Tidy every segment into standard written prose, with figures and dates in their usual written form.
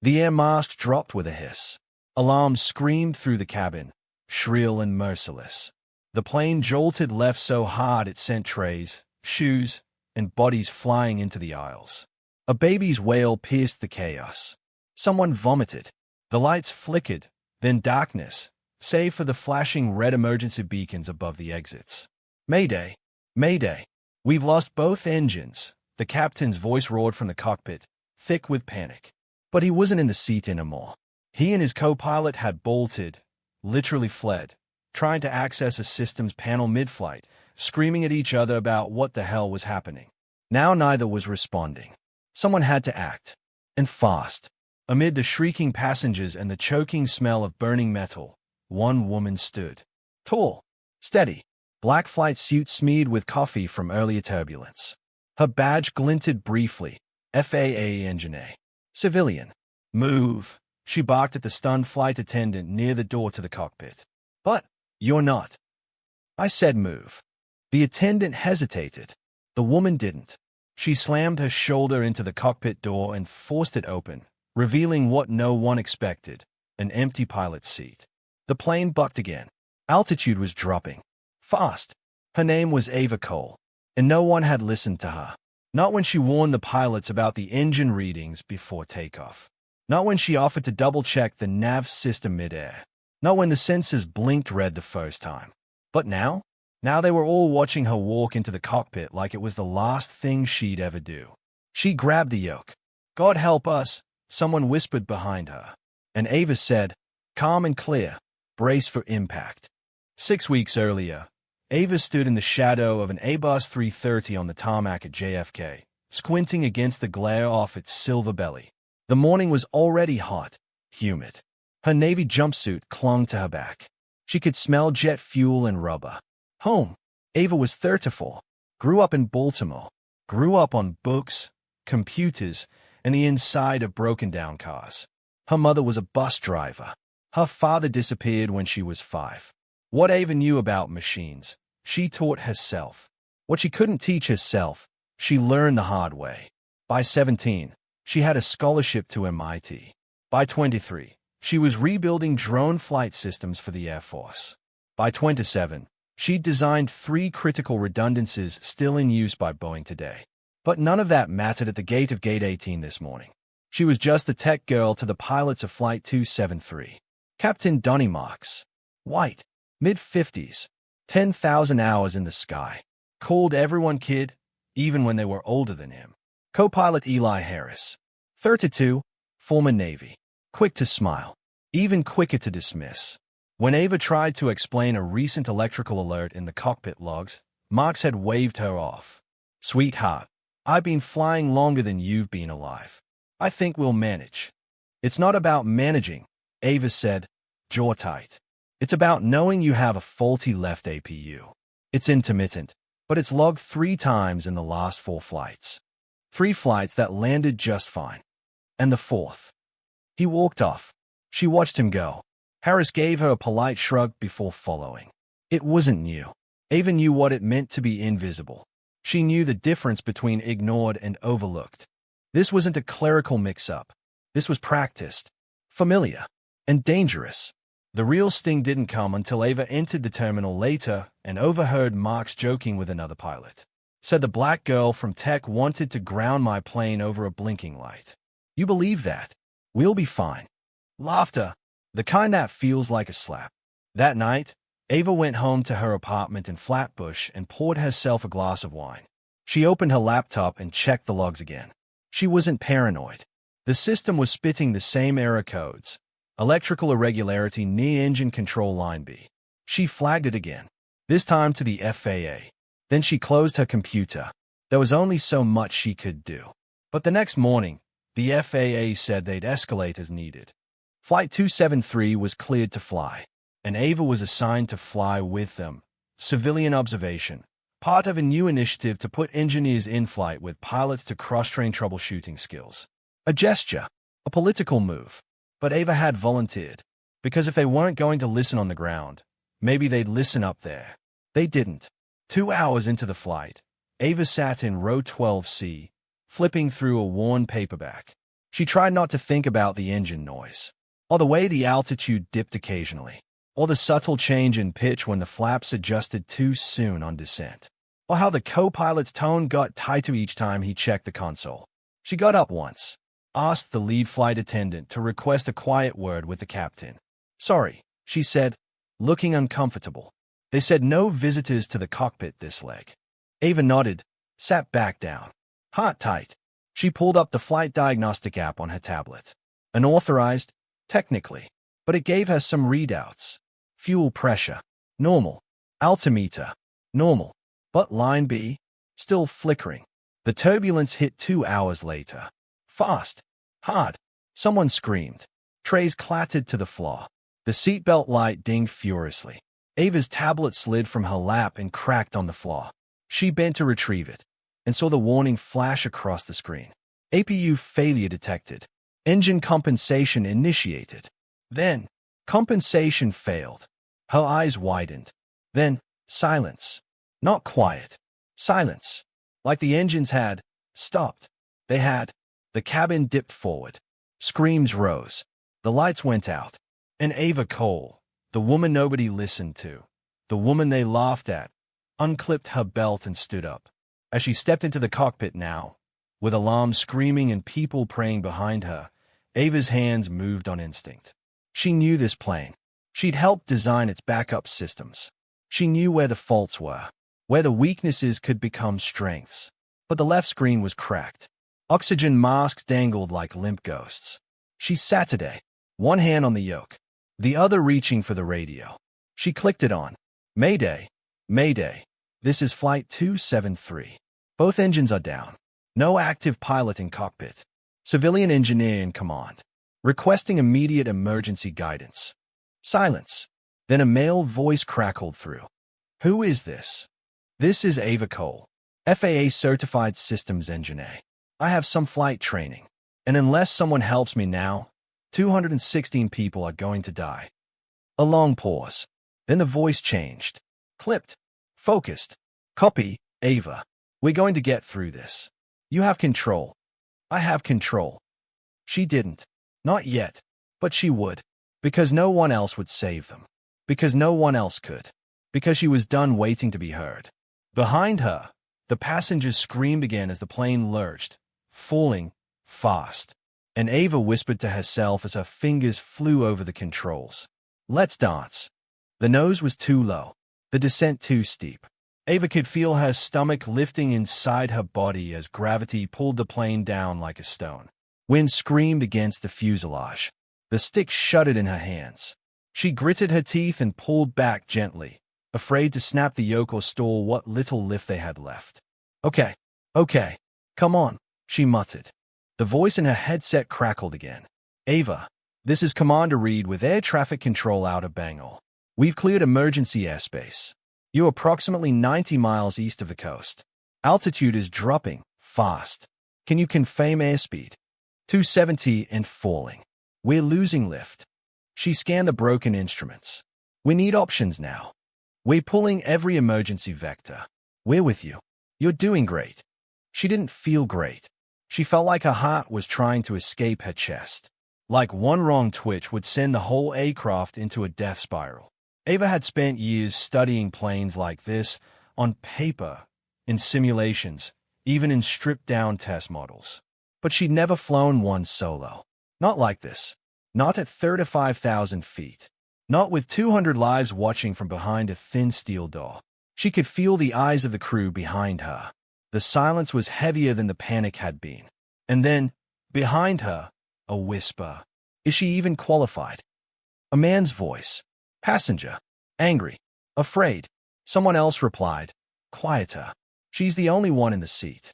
The air mask dropped with a hiss. Alarms screamed through the cabin, shrill and merciless. The plane jolted left so hard it sent trays, shoes, and bodies flying into the aisles. A baby's wail pierced the chaos. Someone vomited. The lights flickered, then darkness, save for the flashing red emergency beacons above the exits. Mayday! Mayday! We've lost both engines, the captain's voice roared from the cockpit, thick with panic. But he wasn't in the seat anymore. He and his co-pilot had bolted, literally fled, trying to access a systems panel mid-flight, screaming at each other about what the hell was happening. Now neither was responding. Someone had to act, and fast. Amid the shrieking passengers and the choking smell of burning metal, one woman stood. Tall, steady, black flight suit smeared with coffee from earlier turbulence. Her badge glinted briefly. FAA engineer. Civilian. Move. She barked at the stunned flight attendant near the door to the cockpit. But, you're not. I said move. The attendant hesitated. The woman didn't. She slammed her shoulder into the cockpit door and forced it open, revealing what no one expected, an empty pilot's seat. The plane bucked again. Altitude was dropping. Fast. Her name was Ava Cole, and no one had listened to her. Not when she warned the pilots about the engine readings before takeoff. Not when she offered to double-check the nav system mid-air. Not when the sensors blinked red the first time. But now? Now they were all watching her walk into the cockpit like it was the last thing she'd ever do. She grabbed the yoke. God help us, someone whispered behind her. And Ava said, calm and clear, brace for impact. 6 weeks earlier, Ava stood in the shadow of an Airbus 330 on the tarmac at JFK, squinting against the glare off its silver belly. The morning was already hot, humid. Her navy jumpsuit clung to her back. She could smell jet fuel and rubber. Home. Ava was 34. Grew up in Baltimore. Grew up on books, computers, and the inside of broken-down cars. Her mother was a bus driver. Her father disappeared when she was 5. What Ava knew about machines, she taught herself. What she couldn't teach herself, she learned the hard way. By 17, she had a scholarship to MIT. By 23, she was rebuilding drone flight systems for the Air Force. By 27, she'd designed 3 critical redundancies still in use by Boeing today. But none of that mattered at the gate of Gate 18 this morning. She was just the tech girl to the pilots of Flight 273. Captain Donnie Marks. White. Mid-50s. 10,000 hours in the sky. Called everyone kid, even when they were older than him. Co-pilot Eli Harris. 32. Former Navy. Quick to smile. Even quicker to dismiss. When Ava tried to explain a recent electrical alert in the cockpit logs, Marks had waved her off. Sweetheart, I've been flying longer than you've been alive. I think we'll manage. It's not about managing, Ava said, jaw tight. It's about knowing you have a faulty left APU. It's intermittent, but it's logged 3 times in the last 4 flights. 3 flights that landed just fine. And the 4th. He walked off. She watched him go. Harris gave her a polite shrug before following. It wasn't new. Ava knew what it meant to be invisible. She knew the difference between ignored and overlooked. This wasn't a clerical mix-up. This was practiced, familiar, and dangerous. The real sting didn't come until Ava entered the terminal later and overheard Marks joking with another pilot. Said the black girl from tech wanted to ground my plane over a blinking light. You believe that? We'll be fine. Laughter. The kind that feels like a slap. That night, Ava went home to her apartment in Flatbush and poured herself a glass of wine. She opened her laptop and checked the logs again. She wasn't paranoid. The system was spitting the same error codes. Electrical irregularity near engine control line B. She flagged it again, this time to the FAA. Then she closed her computer. There was only so much she could do. But the next morning, the FAA said they'd escalate as needed. Flight 273 was cleared to fly, and Ava was assigned to fly with them. Civilian observation, part of a new initiative to put engineers in flight with pilots to cross-train troubleshooting skills. A gesture, a political move. But Ava had volunteered, because if they weren't going to listen on the ground, maybe they'd listen up there. They didn't. 2 hours into the flight, Ava sat in row 12C, flipping through a worn paperback. She tried not to think about the engine noise, or the way the altitude dipped occasionally, or the subtle change in pitch when the flaps adjusted too soon on descent, or how the co-pilot's tone got tighter each time he checked the console. She got up once, asked the lead flight attendant to request a quiet word with the captain. "Sorry," she said, looking uncomfortable. "They said no visitors to the cockpit this leg." Ava nodded, sat back down. Heart tight. She pulled up the flight diagnostic app on her tablet. Unauthorized, technically, but it gave her some readouts. Fuel pressure, normal. Altimeter, normal. But line B, still flickering. The turbulence hit 2 hours later. Fast. Hard. Someone screamed. Trays clattered to the floor. The seatbelt light dinged furiously. Ava's tablet slid from her lap and cracked on the floor. She bent to retrieve it, and saw the warning flash across the screen. APU failure detected. Engine compensation initiated. Then, compensation failed. Her eyes widened. Then, silence. Not quiet. Silence. Like the engines had stopped. They had. The cabin dipped forward. Screams rose. The lights went out. And Ava Cole, the woman nobody listened to, the woman they laughed at, unclipped her belt and stood up. As she stepped into the cockpit now, with alarms screaming and people praying behind her, Ava's hands moved on instinct. She knew this plane. She'd helped design its backup systems. She knew where the faults were, where the weaknesses could become strengths. But the left screen was cracked. Oxygen masks dangled like limp ghosts. She sat today, one hand on the yoke, the other reaching for the radio. She clicked it on. "Mayday, Mayday. This is Flight 273. Both engines are down. No active pilot in cockpit. Civilian engineer in command. Requesting immediate emergency guidance." Silence. Then a male voice crackled through. "Who is this?" "This is Ava Cole, FAA Certified Systems Engineer. I have some flight training, and unless someone helps me now, 216 people are going to die." A long pause. Then the voice changed. Clipped. Focused. "Copy, Ava. We're going to get through this. You have control." "I have control." She didn't. Not yet. But she would. Because no one else would save them. Because no one else could. Because she was done waiting to be heard. Behind her, the passengers screamed again as the plane lurched, falling fast. And Ava whispered to herself as her fingers flew over the controls. "Let's dance." The nose was too low, the descent too steep. Ava could feel her stomach lifting inside her body as gravity pulled the plane down like a stone. Wind screamed against the fuselage. The stick shuddered in her hands. She gritted her teeth and pulled back gently, afraid to snap the yoke or stall what little lift they had left. Okay, come on," she muttered. The voice in her headset crackled again. "Ava, this is Commander Reed with Air Traffic Control out of Bangor. We've cleared emergency airspace. You're approximately 90 miles east of the coast. Altitude is dropping fast. Can you confirm airspeed?" 270 and falling. "We're losing lift." She scanned the broken instruments. "We need options now. We're pulling every emergency vector. We're with you. You're doing great." She didn't feel great. She felt like her heart was trying to escape her chest. Like one wrong twitch would send the whole aircraft into a death spiral. Ava had spent years studying planes like this, on paper, in simulations, even in stripped-down test models. But she'd never flown one solo. Not like this. Not at 35,000 feet. Not with 200 lives watching from behind a thin steel door. She could feel the eyes of the crew behind her. The silence was heavier than the panic had been. And then, behind her, a whisper. "Is she even qualified?" A man's voice. "Passenger. Angry. Afraid." Someone else replied. "Quieter. She's the only one in the seat."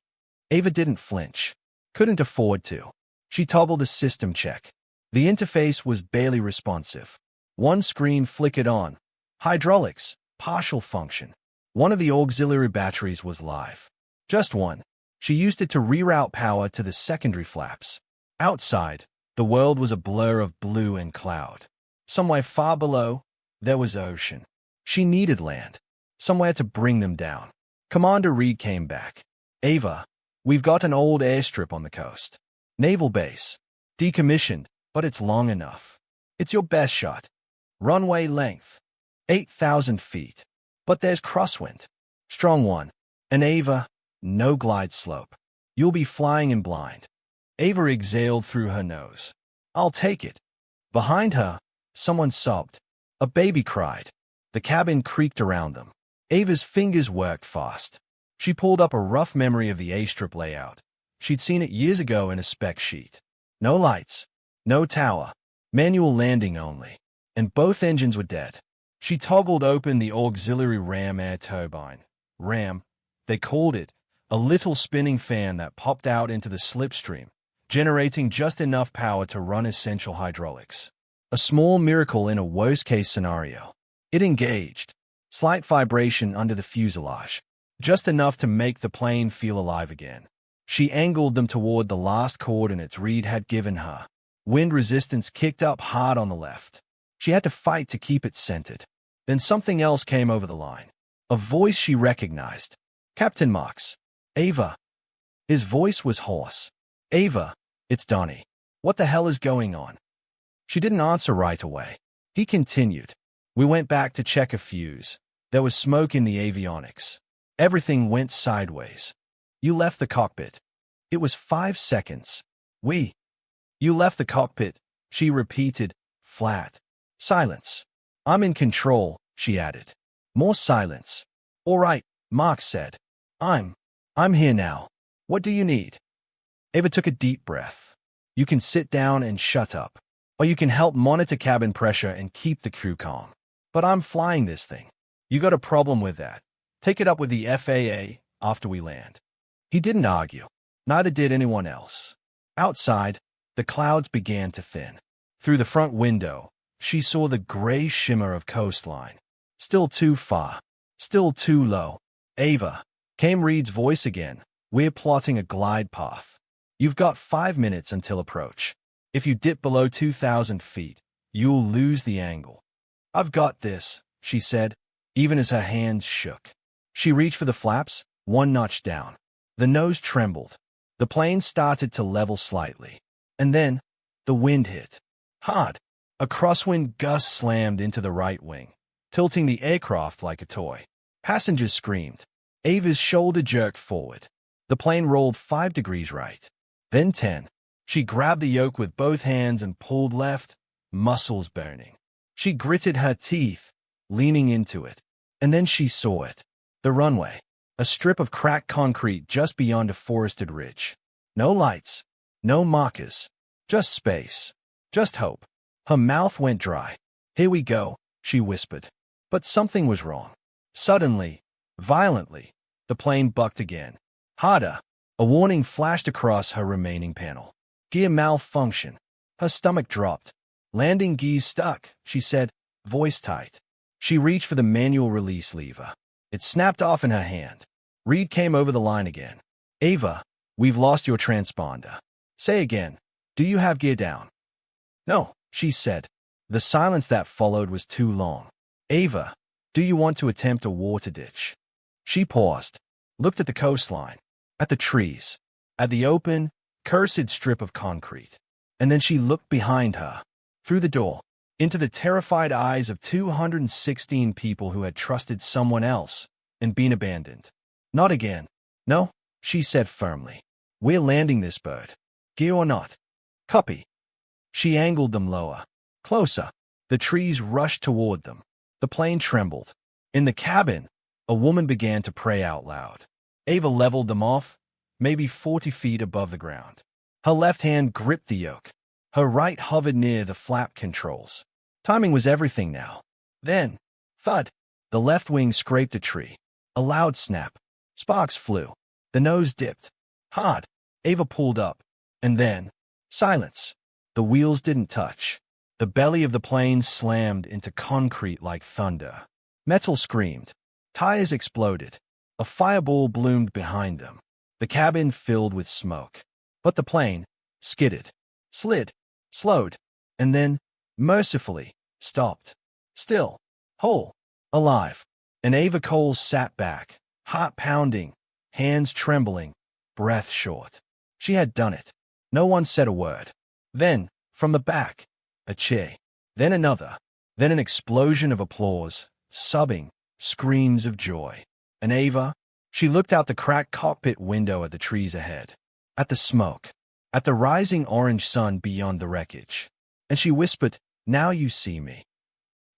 Ava didn't flinch. Couldn't afford to. She toggled the system check. The interface was barely responsive. One screen flickered on. Hydraulics. Partial function. One of the auxiliary batteries was live. Just one. She used it to reroute power to the secondary flaps. Outside, the world was a blur of blue and cloud. Somewhere far below, there was ocean. She needed land. Somewhere to bring them down. Commander Reed came back. "Ava, we've got an old airstrip on the coast. Naval base. Decommissioned, but it's long enough. It's your best shot. Runway length, 8,000 feet. But there's crosswind. Strong one. And Ava, no glide slope. You'll be flying in blind. Ava exhaled through her nose. I'll take it. Behind her, someone sobbed. A baby cried. The cabin creaked around them. Ava's fingers worked fast. She pulled up a rough memory of the A-strip layout. She'd seen it years ago in a spec sheet. No lights, no tower, manual landing only. And both engines were dead. She toggled open the auxiliary ram air turbine. Ram, they called it, a little spinning fan that popped out into the slipstream, generating just enough power to run essential hydraulics. A small miracle in a worst-case scenario. It engaged. Slight vibration under the fuselage, just enough to make the plane feel alive again. She angled them toward the last coordinates Reed had given her. Wind resistance kicked up hard on the left. She had to fight to keep it centered. Then something else came over the line. A voice she recognized. Captain Marks. Ava. His voice was hoarse. Ava, it's Donnie. What the hell is going on? She didn't answer right away. He continued. We went back to check a fuse. There was smoke in the avionics. Everything went sideways. You left the cockpit. It was 5 seconds. You left the cockpit, she repeated, flat. Silence. I'm in control, she added. More silence. All right, Mark said. I'm here now. What do you need? Ava took a deep breath. You can sit down and shut up. Or you can help monitor cabin pressure and keep the crew calm. But I'm flying this thing. You got a problem with that. Take it up with the FAA after we land. He didn't argue. Neither did anyone else. Outside, the clouds began to thin. Through the front window, she saw the gray shimmer of coastline. Still too far. Still too low. Ava, came Reed's voice again. We're plotting a glide path. You've got 5 minutes until approach. If you dip below 2,000 feet, you'll lose the angle. I've got this, she said, even as her hands shook. She reached for the flaps, one notch down. The nose trembled. The plane started to level slightly. And then, the wind hit. Hard. A crosswind gust slammed into the right wing, tilting the aircraft like a toy. Passengers screamed. Ava's shoulder jerked forward. The plane rolled 5 degrees right. Then 10. She grabbed the yoke with both hands and pulled left, muscles burning. She gritted her teeth, leaning into it. And then she saw it. The runway. A strip of cracked concrete just beyond a forested ridge. No lights. No markers. Just space. Just hope. Her mouth went dry. Here we go, she whispered. But something was wrong. Suddenly, violently, the plane bucked again. Harder. A warning flashed across her remaining panel. Gear malfunction. Her stomach dropped. Landing gears stuck, she said, voice tight. She reached for the manual release lever. It snapped off in her hand. Reed came over the line again. Ava, we've lost your transponder. Say again, do you have gear down? No, she said. The silence that followed was too long. Ava, do you want to attempt a water ditch? She paused, looked at the coastline, at the trees, at the open, cursed strip of concrete. And then she looked behind her, through the door, into the terrified eyes of 216 people who had trusted someone else and been abandoned. Not again. No, she said firmly. We're landing this bird. Gear or not. Copy. She angled them lower. Closer. The trees rushed toward them. The plane trembled. In the cabin, a woman began to pray out loud. Ava leveled them off, maybe 40 feet above the ground. Her left hand gripped the yoke. Her right hovered near the flap controls. Timing was everything now. Then, thud, the left wing scraped a tree. A loud snap. Sparks flew. The nose dipped. Hard. Ava pulled up. And then, silence. The wheels didn't touch. The belly of the plane slammed into concrete like thunder. Metal screamed. Tires exploded. A fireball bloomed behind them. The cabin filled with smoke. But the plane skidded, slid, slowed, and then, mercifully, stopped. Still, whole, alive. And Ava Coles sat back, heart pounding, hands trembling, breath short. She had done it. No one said a word. Then, from the back, a cheer. Then another. Then an explosion of applause, sobbing, screams of joy. And Ava? She looked out the cracked cockpit window at the trees ahead, at the smoke, at the rising orange sun beyond the wreckage. And she whispered, "Now you see me."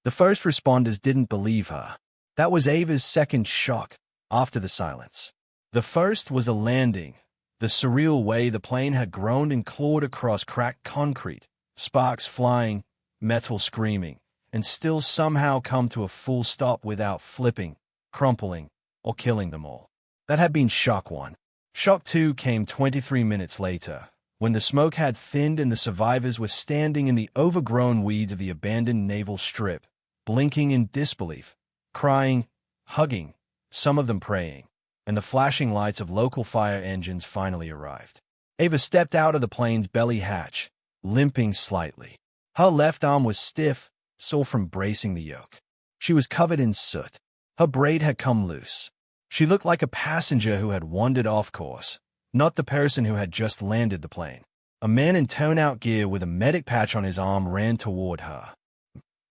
The first responders didn't believe her. That was Ava's second shock after the silence. The first was a landing, the surreal way the plane had groaned and clawed across cracked concrete, sparks flying, metal screaming, and still somehow come to a full stop without flipping, crumpling, or killing them all. That had been shock 1. Shock 2 came 23 minutes later, when the smoke had thinned and the survivors were standing in the overgrown weeds of the abandoned naval strip, blinking in disbelief, crying, hugging, some of them praying, and the flashing lights of local fire engines finally arrived. Ava stepped out of the plane's belly hatch, limping slightly. Her left arm was stiff, sore from bracing the yoke. She was covered in soot. Her braid had come loose. She looked like a passenger who had wandered off course, not the person who had just landed the plane. A man in turnout gear with a medic patch on his arm ran toward her.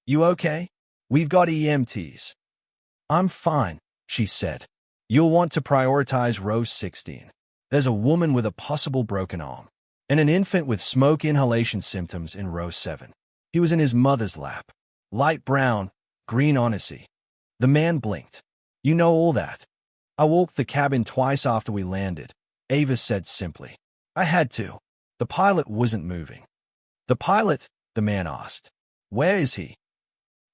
"You okay? We've got EMTs." "I'm fine," she said. "You'll want to prioritize row 16. There's a woman with a possible broken arm, and an infant with smoke inhalation symptoms in row 7. He was in his mother's lap. Light brown, green Odyssey." The man blinked. "You know all that." "I walked the cabin twice after we landed," Ava said simply. "I had to." The pilot wasn't moving. "The pilot?" the man asked. "Where is he?"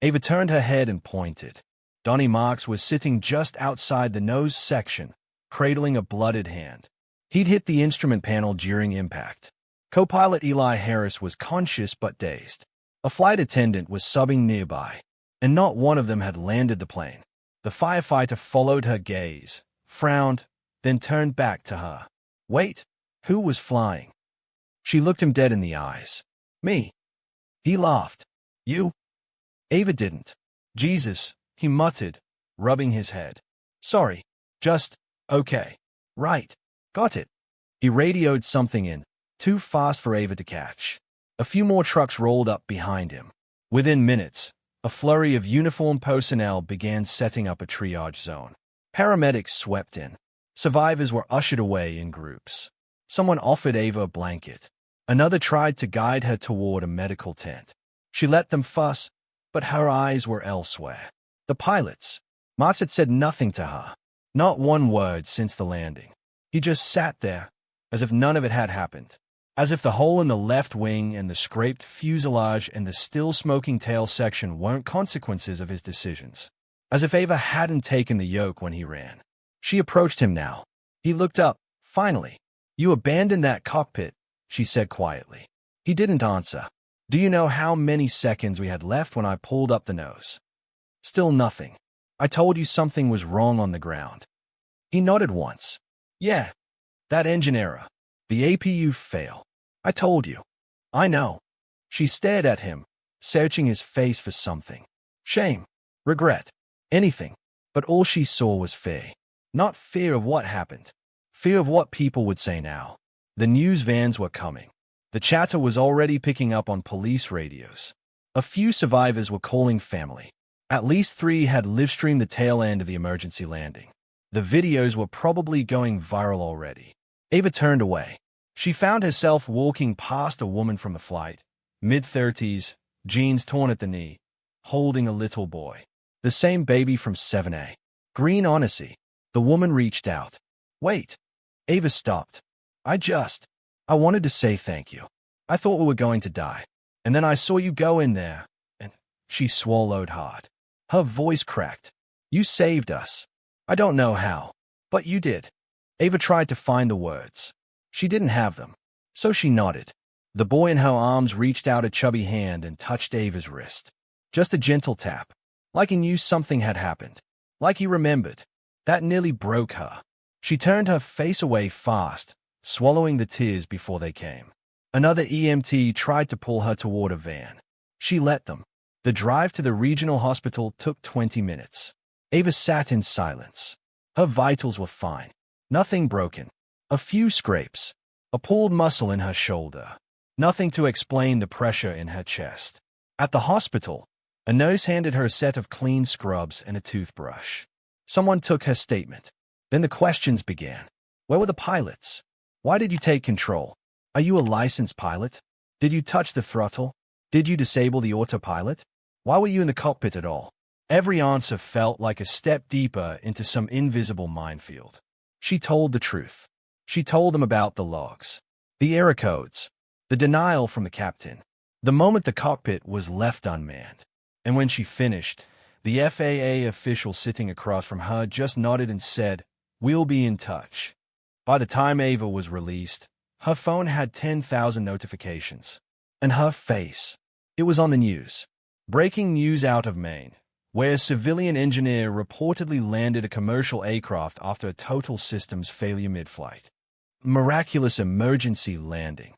Ava turned her head and pointed. Donnie Marks was sitting just outside the nose section, cradling a blooded hand. He'd hit the instrument panel during impact. Co-pilot Eli Harris was conscious but dazed. A flight attendant was subbing nearby, and not one of them had landed the plane. The firefighter followed her gaze, frowned, then turned back to her. "Wait, who was flying?" She looked him dead in the eyes. "Me." He laughed. "You?" Ava didn't. "Jesus," he muttered, rubbing his head. "Sorry, just, okay. Right, got it." He radioed something in, too fast for Ava to catch. A few more trucks rolled up behind him. Within minutes, a flurry of uniformed personnel began setting up a triage zone. Paramedics swept in. Survivors were ushered away in groups. Someone offered Ava a blanket. Another tried to guide her toward a medical tent. She let them fuss, but her eyes were elsewhere. The pilots. Marks had said nothing to her. Not one word since the landing. He just sat there, as if none of it had happened. As if the hole in the left wing and the scraped fuselage and the still smoking tail section weren't consequences of his decisions. As if Ava hadn't taken the yoke when he ran. She approached him now. He looked up, finally. "You abandoned that cockpit," she said quietly. He didn't answer. "Do you know how many seconds we had left when I pulled up the nose?" "Still nothing. I told you something was wrong on the ground." He nodded once. "Yeah. That engine error. The APU fail. I told you." "I know." She stared at him, searching his face for something. Shame. Regret. Anything. But all she saw was fear. Not fear of what happened. Fear of what people would say now. The news vans were coming. The chatter was already picking up on police radios. A few survivors were calling family. At least 3 had live-streamed the tail end of the emergency landing. The videos were probably going viral already. Ava turned away. She found herself walking past a woman from the flight, mid-30s, jeans torn at the knee, holding a little boy. The same baby from 7A. Green Odyssey. The woman reached out. "Wait." Ava stopped. I wanted to say thank you. I thought we were going to die. And then I saw you go in there, and..." She swallowed hard. Her voice cracked. "You saved us. I don't know how, but you did." Ava tried to find the words. She didn't have them, so she nodded. The boy in her arms reached out a chubby hand and touched Ava's wrist. Just a gentle tap, like he knew something had happened, like he remembered. That nearly broke her. She turned her face away fast, swallowing the tears before they came. Another EMT tried to pull her toward a van. She let them. The drive to the regional hospital took 20 minutes. Ava sat in silence. Her vitals were fine. Nothing broken. A few scrapes. A pulled muscle in her shoulder. nothing to explain the pressure in her chest. At the hospital, a nurse handed her a set of clean scrubs and a toothbrush. Someone took her statement. Then the questions began. Where were the pilots? Why did you take control? Are you a licensed pilot? Did you touch the throttle? Did you disable the autopilot? Why were you in the cockpit at all? Every answer felt like a step deeper into some invisible minefield. She told the truth. She told them about the logs, the error codes, the denial from the captain, the moment the cockpit was left unmanned. And when she finished, the FAA official sitting across from her just nodded and said, "We'll be in touch." By the time Ava was released, her phone had 10,000 notifications. And her face. It was on the news. Breaking news out of Maine, where a civilian engineer reportedly landed a commercial aircraft after a total systems failure mid-flight. Miraculous emergency landing.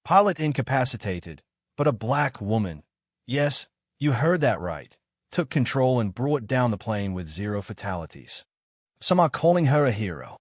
Pilot incapacitated, but a black woman, yes, you heard that right, took control and brought down the plane with 0 fatalities. Some are calling her a hero.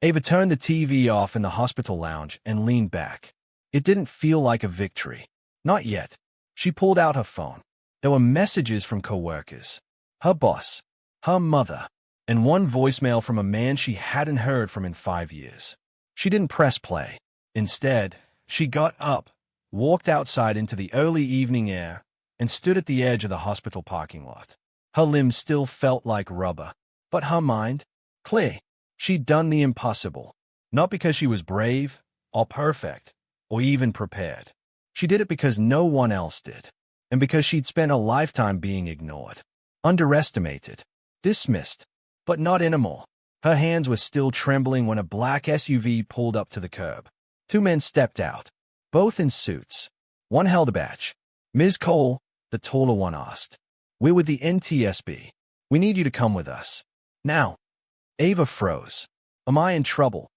Ava turned the TV off in the hospital lounge and leaned back. It didn't feel like a victory. Not yet. She pulled out her phone. There were messages from coworkers, her boss, her mother, and one voicemail from a man she hadn't heard from in 5 years. She didn't press play. Instead, she got up, walked outside into the early evening air, and stood at the edge of the hospital parking lot. Her limbs still felt like rubber, but her mind, clear. She'd done the impossible, not because she was brave, or perfect, or even prepared. She did it because no one else did, and because she'd spent a lifetime being ignored, underestimated, dismissed, but not anymore. Her hands were still trembling when a black SUV pulled up to the curb. 2 men stepped out, both in suits. One held a badge. "Ms. Cole," the taller one asked. "We're with the NTSB. We need you to come with us. Now." Ava froze. "Am I in trouble?"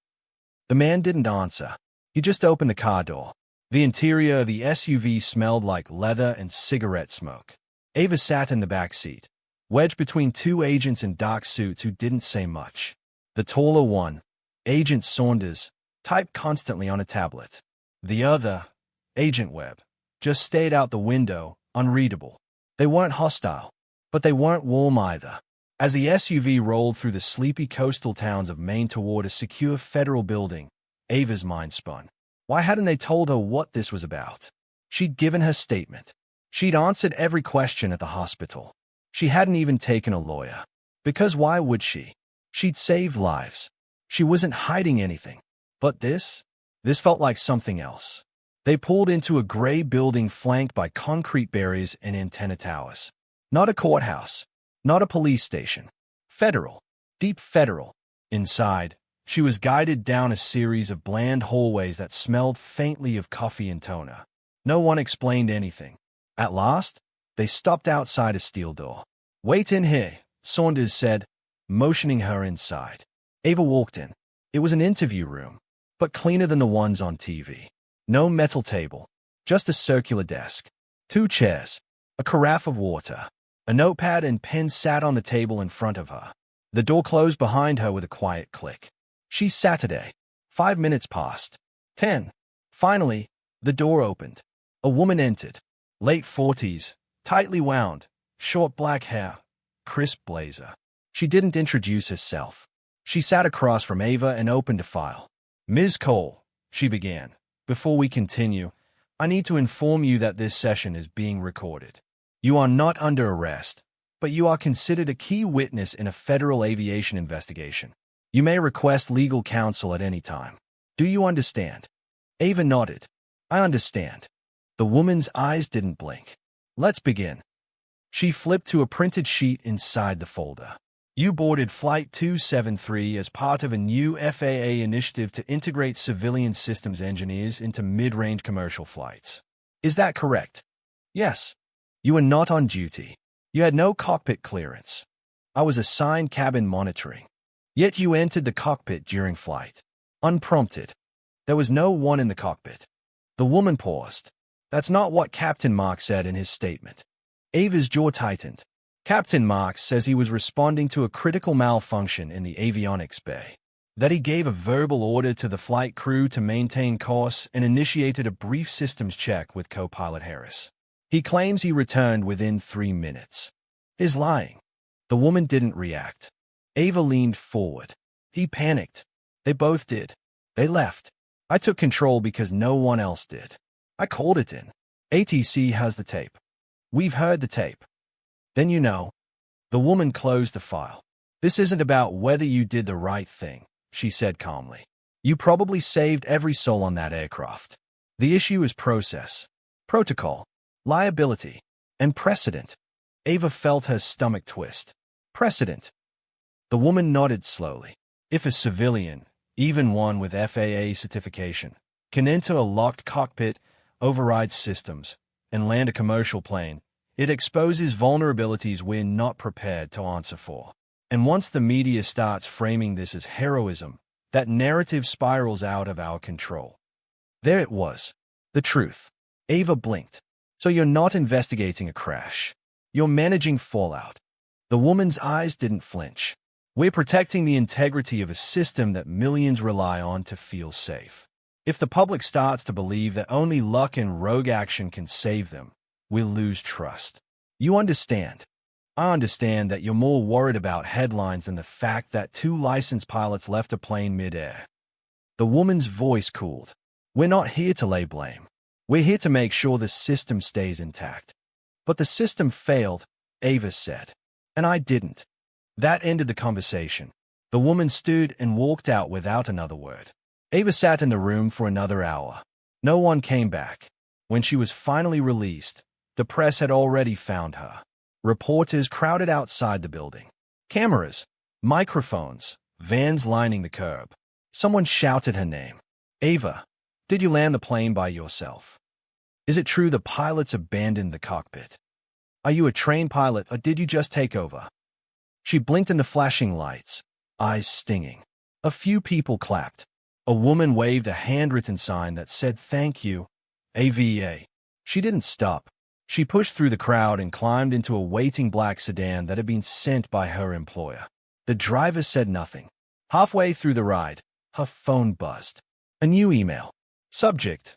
The man didn't answer. He just opened the car door. The interior of the SUV smelled like leather and cigarette smoke. Ava sat in the back seat, wedged between 2 agents in dark suits who didn't say much. The taller one, Agent Saunders, typed constantly on a tablet. The other, Agent Webb, just stared out the window, unreadable. They weren't hostile, but they weren't warm either. As the SUV rolled through the sleepy coastal towns of Maine toward a secure federal building, Ava's mind spun. Why hadn't they told her what this was about? She'd given her statement. She'd answered every question at the hospital. She hadn't even taken a lawyer. Because why would she? She'd saved lives. She wasn't hiding anything. But this felt like something else. They pulled into a gray building flanked by concrete barriers and antenna towers. Not a courthouse. Not a police station. Federal. Deep federal. Inside, she was guided down a series of bland hallways that smelled faintly of coffee and toner. No one explained anything. At last, they stopped outside a steel door. "Wait in here," Saunders said, motioning her inside. Ava walked in. It was an interview room, but cleaner than the ones on TV. No metal table, just a circular desk. 2 chairs, a carafe of water. A notepad and pen sat on the table in front of her. The door closed behind her with a quiet click. She sat today. 5 minutes passed. 10. Finally, the door opened. A woman entered. Late 40s, tightly wound, short black hair, crisp blazer. She didn't introduce herself. She sat across from Ava and opened a file. "Ms. Cole," she began, "before we continue, I need to inform you that this session is being recorded. You are not under arrest, but you are considered a key witness in a federal aviation investigation. You may request legal counsel at any time. Do you understand?" Ava nodded. "I understand." The woman's eyes didn't blink. "Let's begin." She flipped to a printed sheet inside the folder. "You boarded Flight 273 as part of a new FAA initiative to integrate civilian systems engineers into mid-range commercial flights. Is that correct?" "Yes." "You were not on duty. You had no cockpit clearance. I was assigned cabin monitoring. Yet you entered the cockpit during flight. Unprompted. There was no one in the cockpit." The woman paused. "That's not what Captain Marks said in his statement." Ava's jaw tightened. "Captain Marks says he was responding to a critical malfunction in the avionics bay." that he gave a verbal order to the flight crew to maintain course and initiated a brief systems check with co-pilot Harris. He claims he returned within 3 minutes. He's lying. The woman didn't react. Ava leaned forward. He panicked. They both did. They left. I took control because no one else did. I called it in. ATC has the tape. We've heard the tape. Then you know. The woman closed the file. This isn't about whether you did the right thing, she said calmly. You probably saved every soul on that aircraft. The issue is process, protocol, liability, and precedent. Ava felt her stomach twist. Precedent. The woman nodded slowly. If a civilian, even one with FAA certification, can enter a locked cockpit, override systems, and land a commercial plane, it exposes vulnerabilities we're not prepared to answer for. And once the media starts framing this as heroism, that narrative spirals out of our control. There it was. The truth. Ava blinked. So you're not investigating a crash. You're managing fallout. The woman's eyes didn't flinch. We're protecting the integrity of a system that millions rely on to feel safe. If the public starts to believe that only luck and rogue action can save them, we'll lose trust. You understand. I understand that you're more worried about headlines than the fact that 2 licensed pilots left a plane midair. The woman's voice cooled. We're not here to lay blame. We're here to make sure the system stays intact. But the system failed, Ava said. And I didn't. That ended the conversation. The woman stood and walked out without another word. Ava sat in the room for another hour. No one came back. When she was finally released, the press had already found her. Reporters crowded outside the building. Cameras, microphones, vans lining the curb. Someone shouted her name. Ava, did you land the plane by yourself? Is it true the pilots abandoned the cockpit? Are you a trained pilot or did you just take over? She blinked in the flashing lights, eyes stinging. A few people clapped. A woman waved a handwritten sign that said thank you, AVA. She didn't stop. She pushed through the crowd and climbed into a waiting black sedan that had been sent by her employer. The driver said nothing. Halfway through the ride, her phone buzzed. A new email. Subject,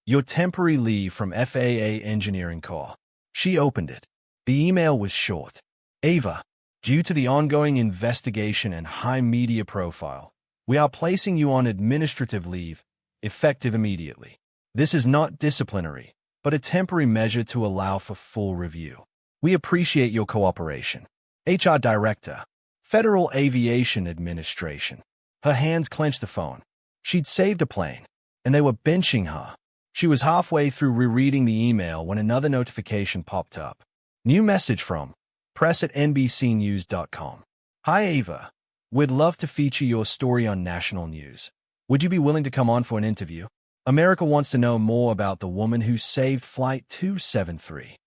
your temporary leave from FAA Engineering Corps. She opened it. The email was short. Ava, due to the ongoing investigation and high media profile, we are placing you on administrative leave, effective immediately. This is not disciplinary, but a temporary measure to allow for full review. We appreciate your cooperation. HR Director, Federal Aviation Administration. Her hands clenched the phone. She'd saved a plane, and they were benching her. She was halfway through rereading the email when another notification popped up. New message from press@nbcnews.com. Hi Ava, we'd love to feature your story on national news. Would you be willing to come on for an interview? America wants to know more about the woman who saved Flight 273.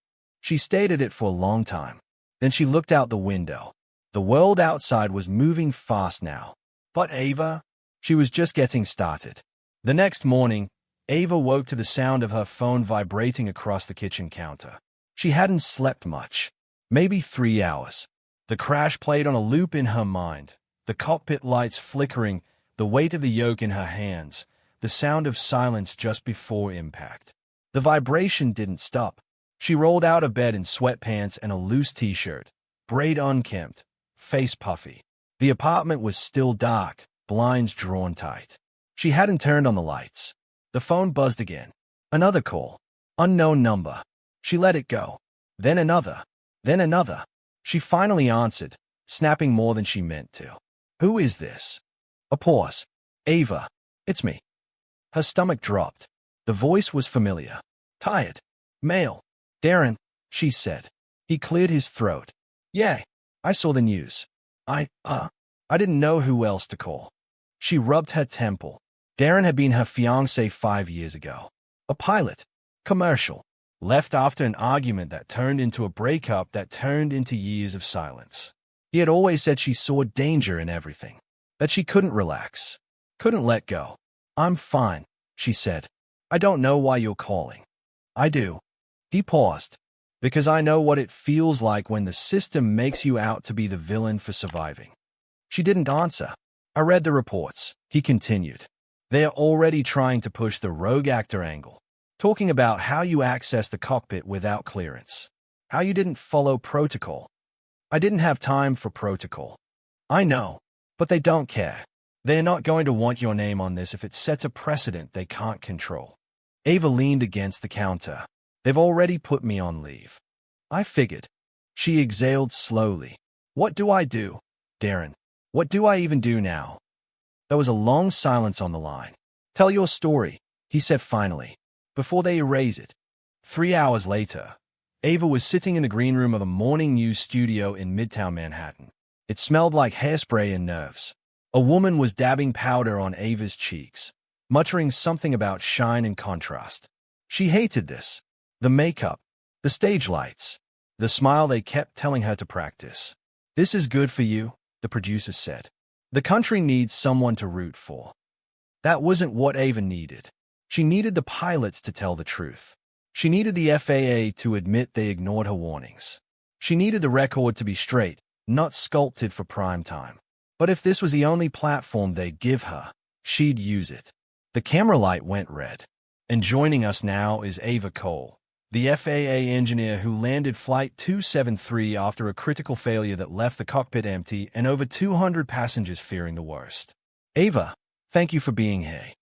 She stayed at it for a long time. Then she looked out the window. The world outside was moving fast now. But Ava, she was just getting started. The next morning, Ava woke to the sound of her phone vibrating across the kitchen counter. She hadn't slept much. Maybe 3 hours. The crash played on a loop in her mind. The cockpit lights flickering, the weight of the yoke in her hands, the sound of silence just before impact. The vibration didn't stop. She rolled out of bed in sweatpants and a loose t-shirt, braid unkempt, face puffy. The apartment was still dark, blinds drawn tight. She hadn't turned on the lights. The phone buzzed again. Another call. Unknown number. She let it go. Then another. Then another. She finally answered, snapping more than she meant to. Who is this? A pause. Ava. It's me. Her stomach dropped. The voice was familiar. Tired. Male. Darren, she said. He cleared his throat. Yeah, I saw the news. I didn't know who else to call. She rubbed her temple. Darren had been her fiancé 5 years ago. A pilot. Commercial. Left after an argument that turned into a breakup that turned into years of silence. He had always said she saw danger in everything. That she couldn't relax. Couldn't let go. I'm fine, she said. I don't know why you're calling. I do. He paused. Because I know what it feels like when the system makes you out to be the villain for surviving. She didn't answer. I read the reports, he continued. They are already trying to push the rogue actor angle, talking about how you access the cockpit without clearance, how you didn't follow protocol. I didn't have time for protocol. I know, but they don't care. They're not going to want your name on this if it sets a precedent they can't control. Ava leaned against the counter. They've already put me on leave. I figured. She exhaled slowly. What do I do, Darren? What do I even do now? There was a long silence on the line. Tell your story, he said finally, before they erase it. 3 hours later, Ava was sitting in the green room of a morning news studio in Midtown Manhattan. It smelled like hairspray and nerves. A woman was dabbing powder on Ava's cheeks, muttering something about shine and contrast. She hated this. The makeup, the stage lights, the smile they kept telling her to practice. This is good for you, the producer said. The country needs someone to root for. That wasn't what Ava needed. She needed the pilots to tell the truth. She needed the FAA to admit they ignored her warnings. She needed the record to be straight, not sculpted for prime time. But if this was the only platform they'd give her, she'd use it. The camera light went red. And joining us now is Ava Cole, the FAA engineer who landed Flight 273 after a critical failure that left the cockpit empty and over 200 passengers fearing the worst. Ava, thank you for being here.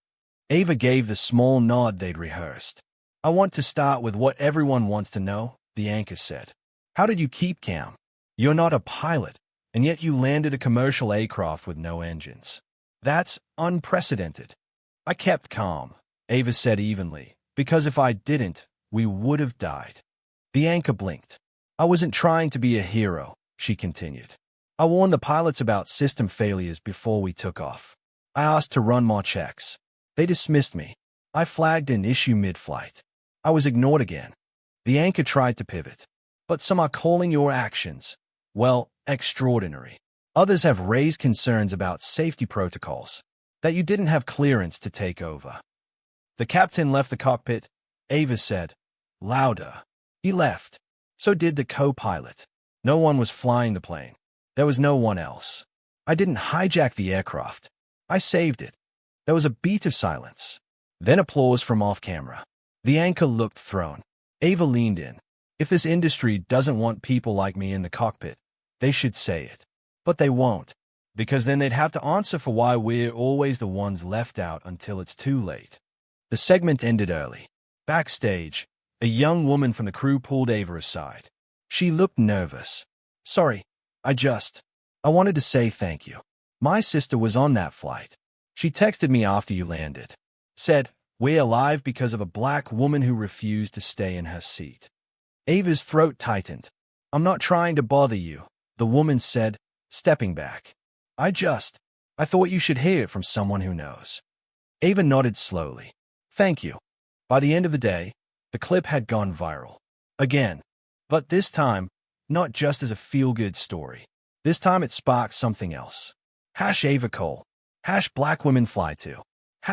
Ava gave the small nod they'd rehearsed. I want to start with what everyone wants to know, the anchor said. How did you keep calm? You're not a pilot, and yet you landed a commercial aircraft with no engines. That's unprecedented. I kept calm, Ava said evenly, because if I didn't, we would have died. The anchor blinked. I wasn't trying to be a hero, she continued. I warned the pilots about system failures before we took off. I asked to run more checks. They dismissed me. I flagged an issue mid-flight. I was ignored again. The anchor tried to pivot. But some are calling your actions, well, extraordinary. Others have raised concerns about safety protocols, that you didn't have clearance to take over. The captain left the cockpit, Ava said, louder. He left. So did the co-pilot. No one was flying the plane. There was no one else. I didn't hijack the aircraft. I saved it. There was a beat of silence. Then applause from off-camera. The anchor looked thrown. Ava leaned in. If this industry doesn't want people like me in the cockpit, they should say it. But they won't, because then they'd have to answer for why we're always the ones left out until it's too late. The segment ended early. Backstage, a young woman from the crew pulled Ava aside. She looked nervous. Sorry, I wanted to say thank you. My sister was on that flight. She texted me after you landed. Said, we're alive because of a black woman who refused to stay in her seat. Ava's throat tightened. I'm not trying to bother you, the woman said, stepping back. I thought you should hear it from someone who knows. Ava nodded slowly. Thank you. By the end of the day, the clip had gone viral. Again. But this time, not just as a feel-good story. This time it sparked something else. #Ava Cole. #Black Women Fly Too.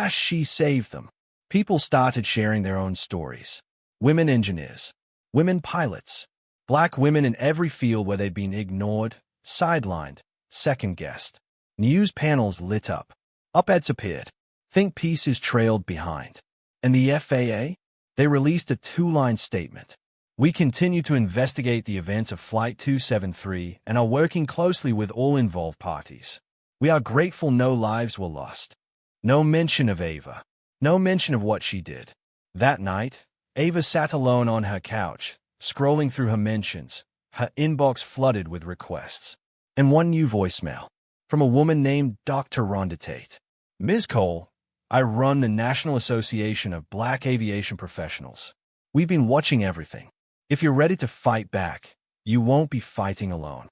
#She Saved Them. People started sharing their own stories. Women engineers. Women pilots. Black women in every field where they'd been ignored, sidelined, second-guessed. News panels lit up. Op-eds appeared. Think pieces trailed behind. And the FAA? They released a 2-line statement. We continue to investigate the events of Flight 273 and are working closely with all involved parties. We are grateful no lives were lost. No mention of Ava. No mention of what she did. That night, Ava sat alone on her couch, scrolling through her mentions, her inbox flooded with requests. And one new voicemail, from a woman named Dr. Rhonda Tate. Ms. Cole, I run the National Association of Black Aviation Professionals. We've been watching everything. If you're ready to fight back, you won't be fighting alone.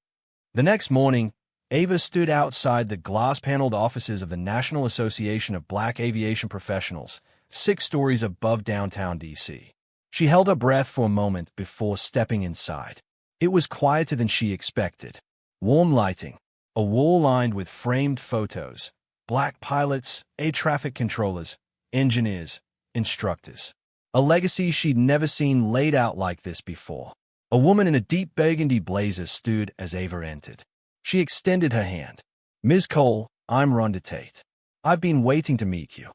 The next morning, Ava stood outside the glass-paneled offices of the National Association of Black Aviation Professionals, 6 stories above downtown D.C. She held her breath for a moment before stepping inside. It was quieter than she expected. Warm lighting, a wall lined with framed photos, black pilots, air traffic controllers, engineers, instructors. A legacy she'd never seen laid out like this before. A woman in a deep burgundy blazer stood as Ava entered. She extended her hand. Ms. Cole, I'm Rhonda Tate. I've been waiting to meet you.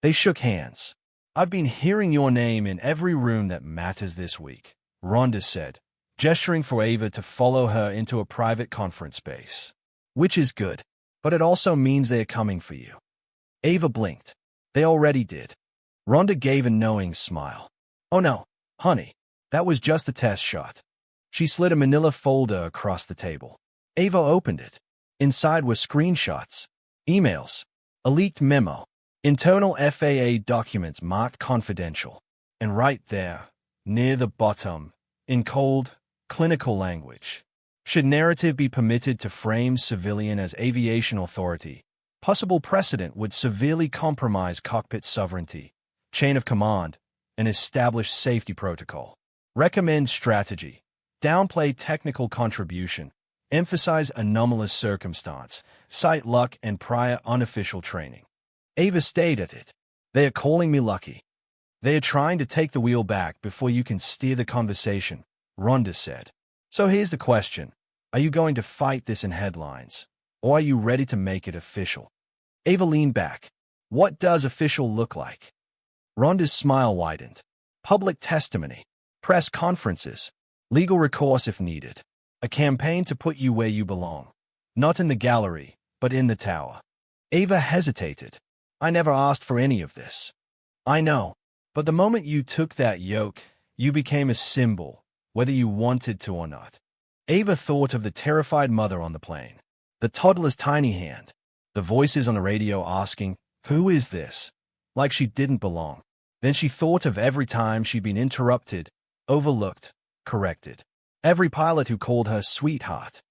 They shook hands. I've been hearing your name in every room that matters this week, Rhonda said, gesturing for Ava to follow her into a private conference space. Which is good, but it also means they're coming for you. Ava blinked. They already did. Rhonda gave a knowing smile. Oh no, honey, that was just the test shot. She slid a manila folder across the table. Ava opened it. Inside were screenshots, emails, a leaked memo, internal FAA documents marked confidential, and right there, near the bottom, in cold, clinical language, should narrative be permitted to frame civilian as aviation authority, possible precedent would severely compromise cockpit sovereignty, chain of command, and establish safety protocol. Recommend strategy, downplay technical contribution, emphasize anomalous circumstance, cite luck and prior unofficial training. Ava stayed at it. They are calling me lucky. They are trying to take the wheel back before you can steer the conversation, Rhonda said. So here's the question. Are you going to fight this in headlines, or are you ready to make it official? Ava leaned back. What does official look like? Rhonda's smile widened. Public testimony, press conferences, legal recourse if needed. A campaign to put you where you belong. Not in the gallery, but in the tower. Ava hesitated. I never asked for any of this. I know, but the moment you took that yoke, you became a symbol, whether you wanted to or not. Ava thought of the terrified mother on the plane, the toddler's tiny hand, the voices on the radio asking, "Who is this?" like she didn't belong. Then she thought of every time she'd been interrupted, overlooked, corrected. Every pilot who called her sweetheart.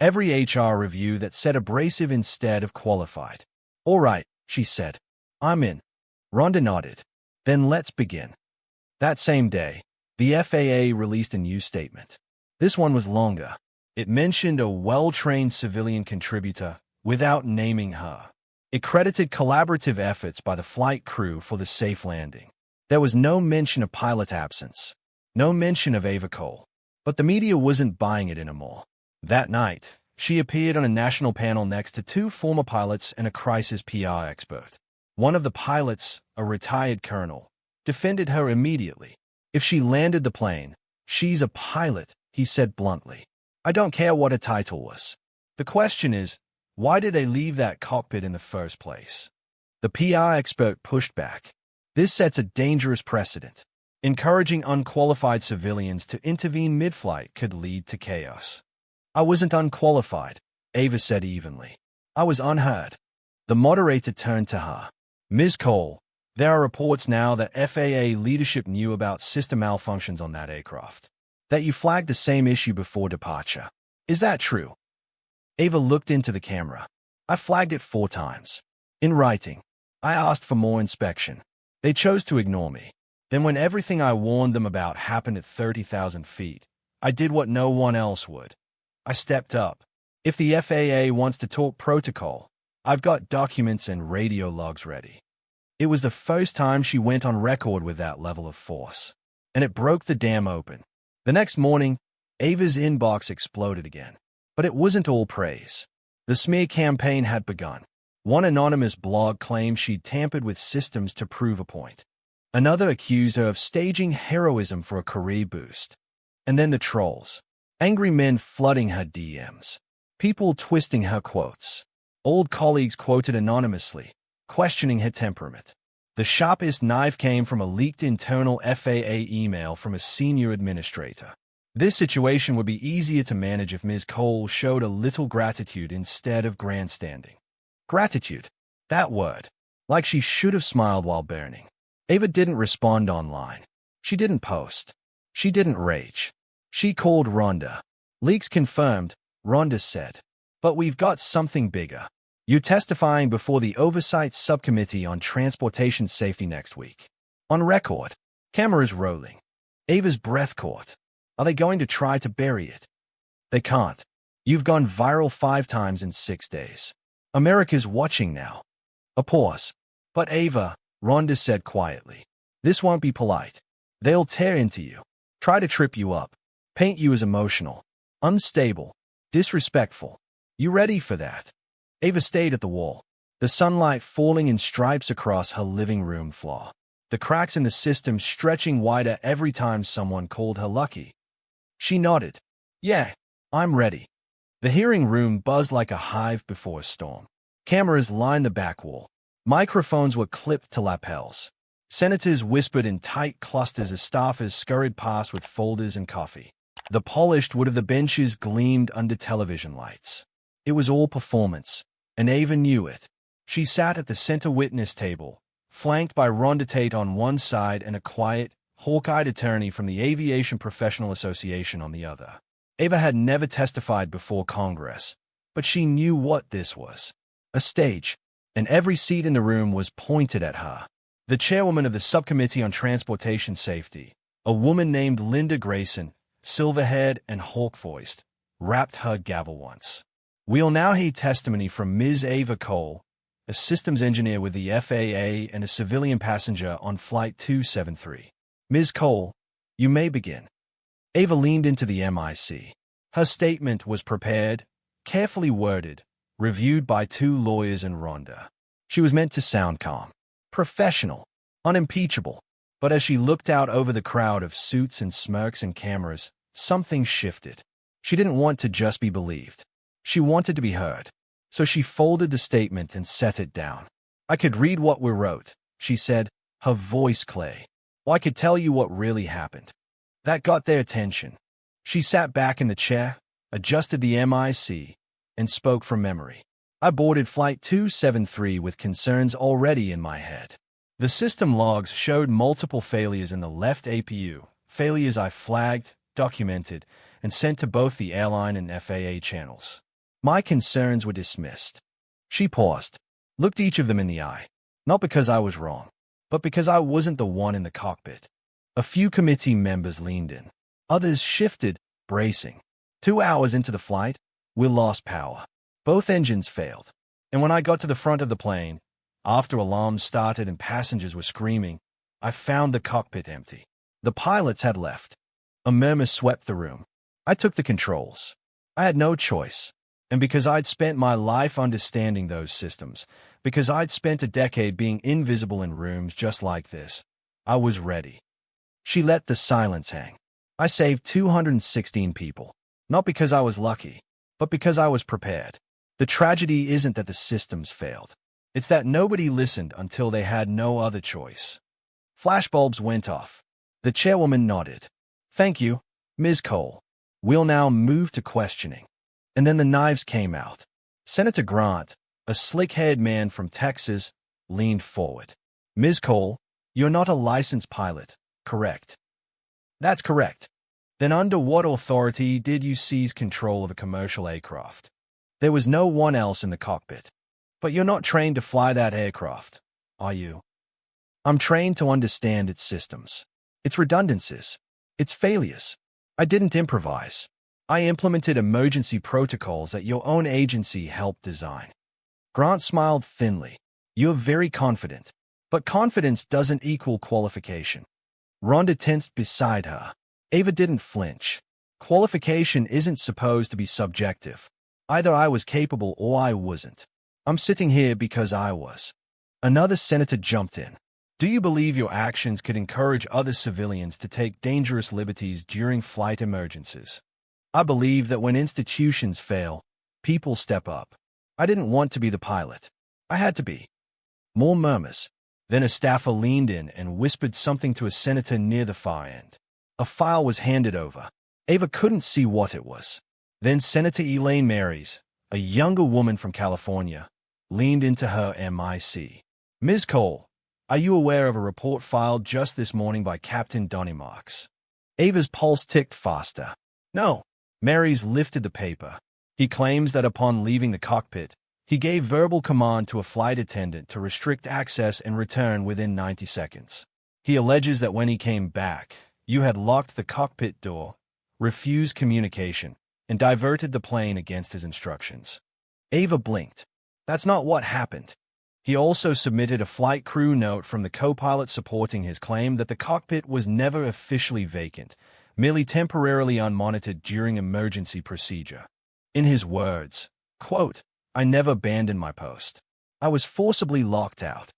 Every HR review that said abrasive instead of qualified. All right, she said. I'm in. Rhonda nodded. Then let's begin. That same day, the FAA released a new statement. This one was longer. It mentioned a well-trained civilian contributor without naming her. It credited collaborative efforts by the flight crew for the safe landing. There was no mention of pilot absence. No mention of Ava Cole. But the media wasn't buying it anymore. That night, she appeared on a national panel next to two former pilots and a crisis PR expert. One of the pilots, a retired colonel, defended her immediately. If she landed the plane, she's a pilot, he said bluntly. I don't care what her title was. The question is, why did they leave that cockpit in the first place? The PR expert pushed back. This sets a dangerous precedent. Encouraging unqualified civilians to intervene mid-flight could lead to chaos. I wasn't unqualified, Ava said evenly. I was unheard. The moderator turned to her. Ms. Cole, there are reports now that FAA leadership knew about system malfunctions on that aircraft. That you flagged the same issue before departure. Is that true? Ava looked into the camera. I flagged it 4 times. In writing. I asked for more inspection. They chose to ignore me. Then when everything I warned them about happened at 30,000 feet, I did what no one else would. I stepped up. If the FAA wants to talk protocol, I've got documents and radio logs ready. It was the first time she went on record with that level of force, and it broke the dam open. The next morning, Ava's inbox exploded again. But it wasn't all praise. The smear campaign had begun. One anonymous blog claimed she'd tampered with systems to prove a point. Another accused her of staging heroism for a career boost. And then the trolls. Angry men flooding her DMs. People twisting her quotes. Old colleagues quoted anonymously, questioning her temperament. The sharpest knife came from a leaked internal FAA email from a senior administrator. This situation would be easier to manage if Ms. Cole showed a little gratitude instead of grandstanding. Gratitude. That word. Like she should have smiled while burning. Ava didn't respond online. She didn't post. She didn't rage. She called Rhonda. Leaks confirmed, Rhonda said. But we've got something bigger. You're testifying before the Oversight Subcommittee on Transportation Safety next week. On record. Cameras rolling. Ava's breath caught. Are they going to try to bury it? They can't. You've gone viral 5 times in 6 days. America's watching now. A pause. But Ava, Rhonda said quietly, this won't be polite. They'll tear into you, try to trip you up, paint you as emotional, unstable, disrespectful. You ready for that? Ava stayed at the wall, the sunlight falling in stripes across her living room floor, the cracks in the system stretching wider every time someone called her lucky. She nodded. Yeah, I'm ready. The hearing room buzzed like a hive before a storm. Cameras lined the back wall. Microphones were clipped to lapels. Senators whispered in tight clusters as staffers scurried past with folders and coffee. The polished wood of the benches gleamed under television lights. It was all performance, and Ava knew it. She sat at the center witness table, flanked by Rhonda Tate on one side and a quiet, hawk-eyed attorney from the Aviation Professional Association on the other. Ava had never testified before Congress, but she knew what this was. A stage, and every seat in the room was pointed at her. The chairwoman of the Subcommittee on Transportation Safety, a woman named Linda Grayson, silver-haired and hawk-voiced, rapped her gavel once. We'll now hear testimony from Ms. Ava Cole, a systems engineer with the FAA and a civilian passenger on Flight 273. Ms. Cole, you may begin. Ava leaned into the MIC. Her statement was prepared, carefully worded, reviewed by two lawyers and Rhonda. She was meant to sound calm, professional, unimpeachable. But as she looked out over the crowd of suits and smirks and cameras, something shifted. She didn't want to just be believed. She wanted to be heard. So she folded the statement and set it down. I could read what we wrote, she said, her voice clay. Well, I could tell you what really happened. That got their attention. She sat back in the chair, adjusted the MIC, and spoke from memory. I boarded Flight 273 with concerns already in my head. The system logs showed multiple failures in the left APU, failures I flagged, documented, and sent to both the airline and FAA channels. My concerns were dismissed. She paused, looked each of them in the eye, not because I was wrong, but because I wasn't the one in the cockpit. A few committee members leaned in. Others shifted, bracing. 2 hours into the flight, we lost power. Both engines failed. And when I got to the front of the plane, after alarms started and passengers were screaming, I found the cockpit empty. The pilots had left. A murmur swept the room. I took the controls. I had no choice. And because I'd spent my life understanding those systems, because I'd spent a decade being invisible in rooms just like this, I was ready. She let the silence hang. I saved 216 people, not because I was lucky, but because I was prepared. The tragedy isn't that the systems failed. It's that nobody listened until they had no other choice. Flashbulbs went off. The chairwoman nodded. Thank you, Ms. Cole. We'll now move to questioning. And then the knives came out. Senator Grant, a slick-haired man from Texas, leaned forward. Ms. Cole, you're not a licensed pilot, correct? That's correct. Then under what authority did you seize control of a commercial aircraft? There was no one else in the cockpit. But you're not trained to fly that aircraft, are you? I'm trained to understand its systems, its redundancies, its failures. I didn't improvise. I implemented emergency protocols that your own agency helped design. Grant smiled thinly. You're very confident. But confidence doesn't equal qualification. Rhonda tensed beside her. Ava didn't flinch. Qualification isn't supposed to be subjective. Either I was capable or I wasn't. I'm sitting here because I was. Another senator jumped in. Do you believe your actions could encourage other civilians to take dangerous liberties during flight emergencies? I believe that when institutions fail, people step up. I didn't want to be the pilot. I had to be. More murmurs. Then a staffer leaned in and whispered something to a senator near the far end. A file was handed over. Ava couldn't see what it was. Then Senator Elaine Marys, a younger woman from California, leaned into her MIC. Ms. Cole, are you aware of a report filed just this morning by Captain Donnie Marks? Ava's pulse ticked faster. No. Marys lifted the paper. He claims that upon leaving the cockpit, he gave verbal command to a flight attendant to restrict access and return within 90 seconds. He alleges that when he came back, you had locked the cockpit door, refused communication, and diverted the plane against his instructions. Ava blinked. That's not what happened. He also submitted a flight crew note from the co-pilot supporting his claim that the cockpit was never officially vacant, merely temporarily unmonitored during emergency procedure. In his words, quote, I never abandoned my post. I was forcibly locked out.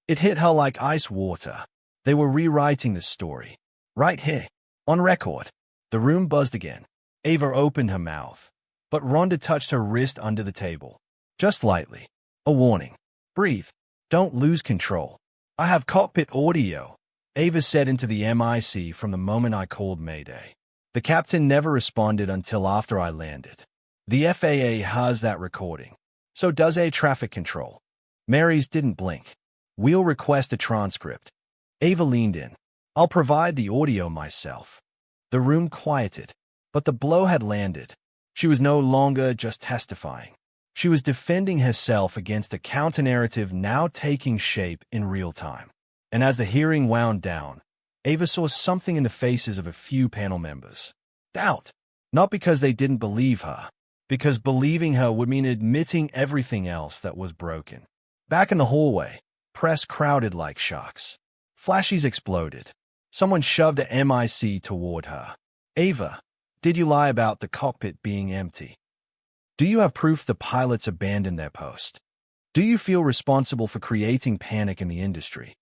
It hit her like ice water. They were rewriting the story. Right here. On record. The room buzzed again. Ava opened her mouth, but Rhonda touched her wrist under the table. Just lightly. A warning. Breathe. Don't lose control. I have cockpit audio, Ava said into the MIC from the moment I called Mayday. The captain never responded until after I landed. The FAA has that recording. So does air traffic control. Mary's didn't blink. We'll request a transcript. Ava leaned in. I'll provide the audio myself. The room quieted, but the blow had landed. She was no longer just testifying. She was defending herself against a counter-narrative now taking shape in real time. And as the hearing wound down, Ava saw something in the faces of a few panel members. Doubt. Not because they didn't believe her, because believing her would mean admitting everything else that was broken. Back in the hallway, press crowded like SHOCKS. Flashes exploded. Someone shoved a MIC toward her. Ava, did you lie about the cockpit being empty? Do you have proof the pilots abandoned their post? Do you feel responsible for creating panic in the industry?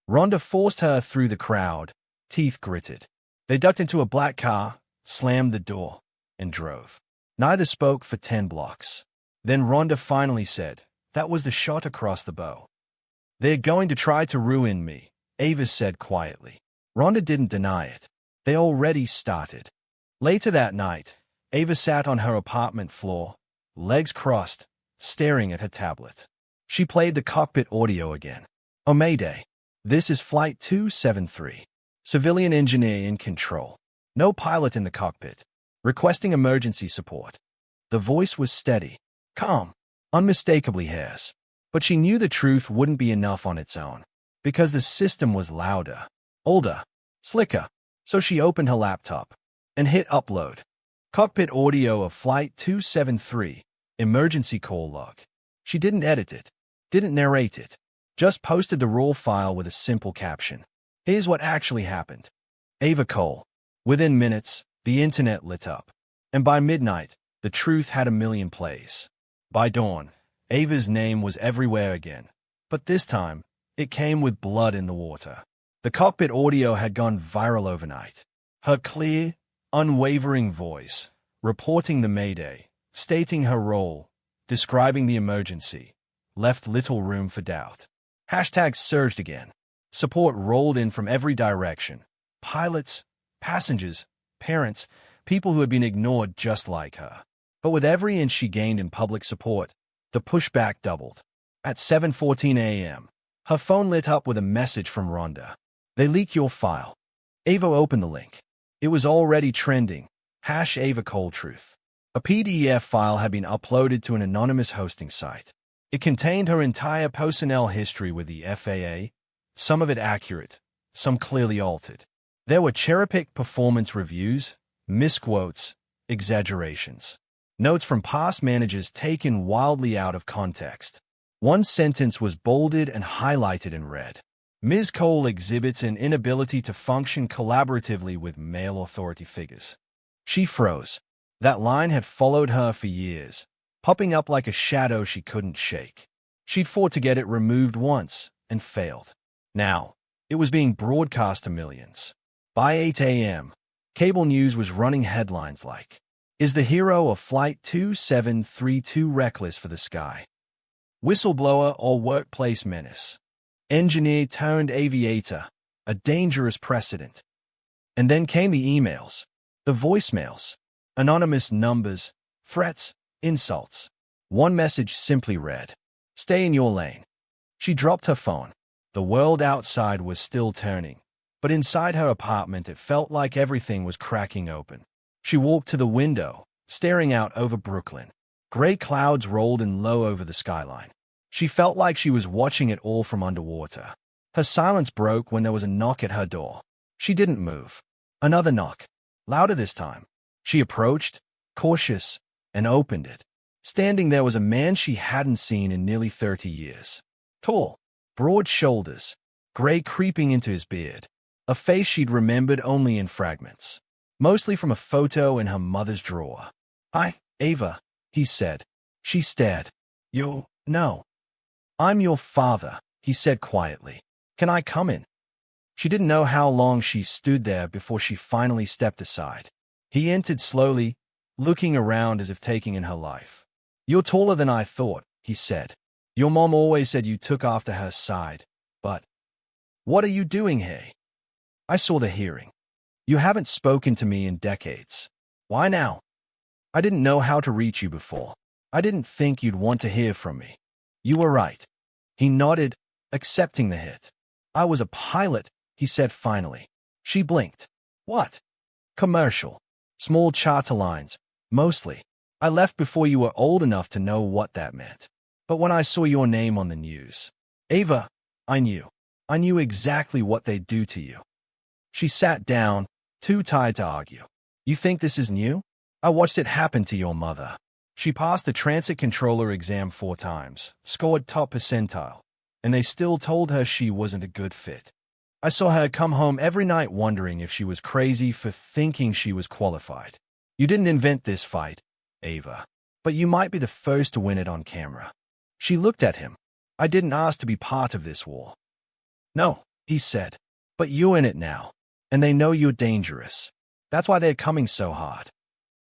Rhonda forced her through the crowd, teeth gritted. They ducked into a black car, slammed the door, and drove. Neither spoke for 10 blocks. Then Rhonda finally said, "That was the shot across the bow." "They're going to try to ruin me," Ava said quietly. Rhonda didn't deny it. They already started. Later that night, Ava sat on her apartment floor, legs crossed, staring at her tablet. She played the cockpit audio again. "Oh, Mayday. This is Flight 273. Civilian engineer in control. No pilot in the cockpit. Requesting emergency support." The voice was steady, calm, unmistakably hers. But she knew the truth wouldn't be enough on its own, because the system was louder, older, slicker. So she opened her laptop and hit upload. Cockpit audio of Flight 273, emergency call log. She didn't edit it, didn't narrate it, just posted the raw file with a simple caption. Here's what actually happened. Ava Cole. Within minutes, the internet lit up. And by midnight, the truth had 1 million plays. By dawn, Ava's name was everywhere again. But this time, it came with blood in the water. The cockpit audio had gone viral overnight. Her clear, unwavering voice, reporting the Mayday, stating her role, describing the emergency, left little room for doubt. Hashtags surged again. Support rolled in from every direction. Pilots, passengers, parents, people who had been ignored just like her. But with every inch she gained in public support, the pushback doubled. At 7:14 a.m., her phone lit up with a message from Rhonda. "They leak your file." Ava opened the link. It was already trending. #AvaColeTruth. A PDF file had been uploaded to an anonymous hosting site. It contained her entire personnel history with the FAA, some of it accurate, some clearly altered. There were cherry-picked performance reviews, misquotes, exaggerations, notes from past managers taken wildly out of context. One sentence was bolded and highlighted in red. Ms. Cole exhibits an inability to function collaboratively with male authority figures. She froze. That line had followed her for years, popping up like a shadow she couldn't shake. She'd fought to get it removed once and failed. Now, it was being broadcast to millions. By 8 a.m., cable news was running headlines like, "Is the hero of Flight 2732 reckless for the sky? Whistleblower or workplace menace? Engineer turned aviator, a dangerous precedent." And then came the emails, the voicemails, anonymous numbers, threats, insults. One message simply read, "Stay in your lane." She dropped her phone. The world outside was still turning, but inside her apartment it felt like everything was cracking open. She walked to the window, staring out over Brooklyn. Gray clouds rolled in low over the skyline. She felt like she was watching it all from underwater. Her silence broke when there was a knock at her door. She didn't move. Another knock, louder this time. She approached, cautious, and opened it. Standing there was a man she hadn't seen in nearly 30 years. Tall, broad shoulders, gray creeping into his beard. A face she'd remembered only in fragments, mostly from a photo in her mother's drawer. "Hi, Ava," he said. She stared. No. I'm your father, he said quietly. Can I come in? She didn't know how long she stood there before she finally stepped aside. He entered slowly, looking around as if taking in her life. You're taller than I thought, he said. Your mom always said you took after her side, but what are you doing here? I saw the hearing. You haven't spoken to me in decades. Why now? I didn't know how to reach you before. I didn't think you'd want to hear from me. You were right. He nodded, accepting the hit. I was a pilot, he said finally. She blinked. What? Commercial. Small charter lines, mostly. I left before you were old enough to know what that meant. But when I saw your name on the news, Ava, I knew. I knew exactly what they'd do to you. She sat down, too tired to argue. You think this is new? I watched it happen to your mother. She passed the transit controller exam 4 times, scored top percentile, and they still told her she wasn't a good fit. I saw her come home every night wondering if she was crazy for thinking she was qualified. You didn't invent this fight, Ava, but you might be the first to win it on camera. She looked at him. I didn't ask to be part of this war. No, he said, but you're in it now, and they know you're dangerous. That's why they're coming so hard.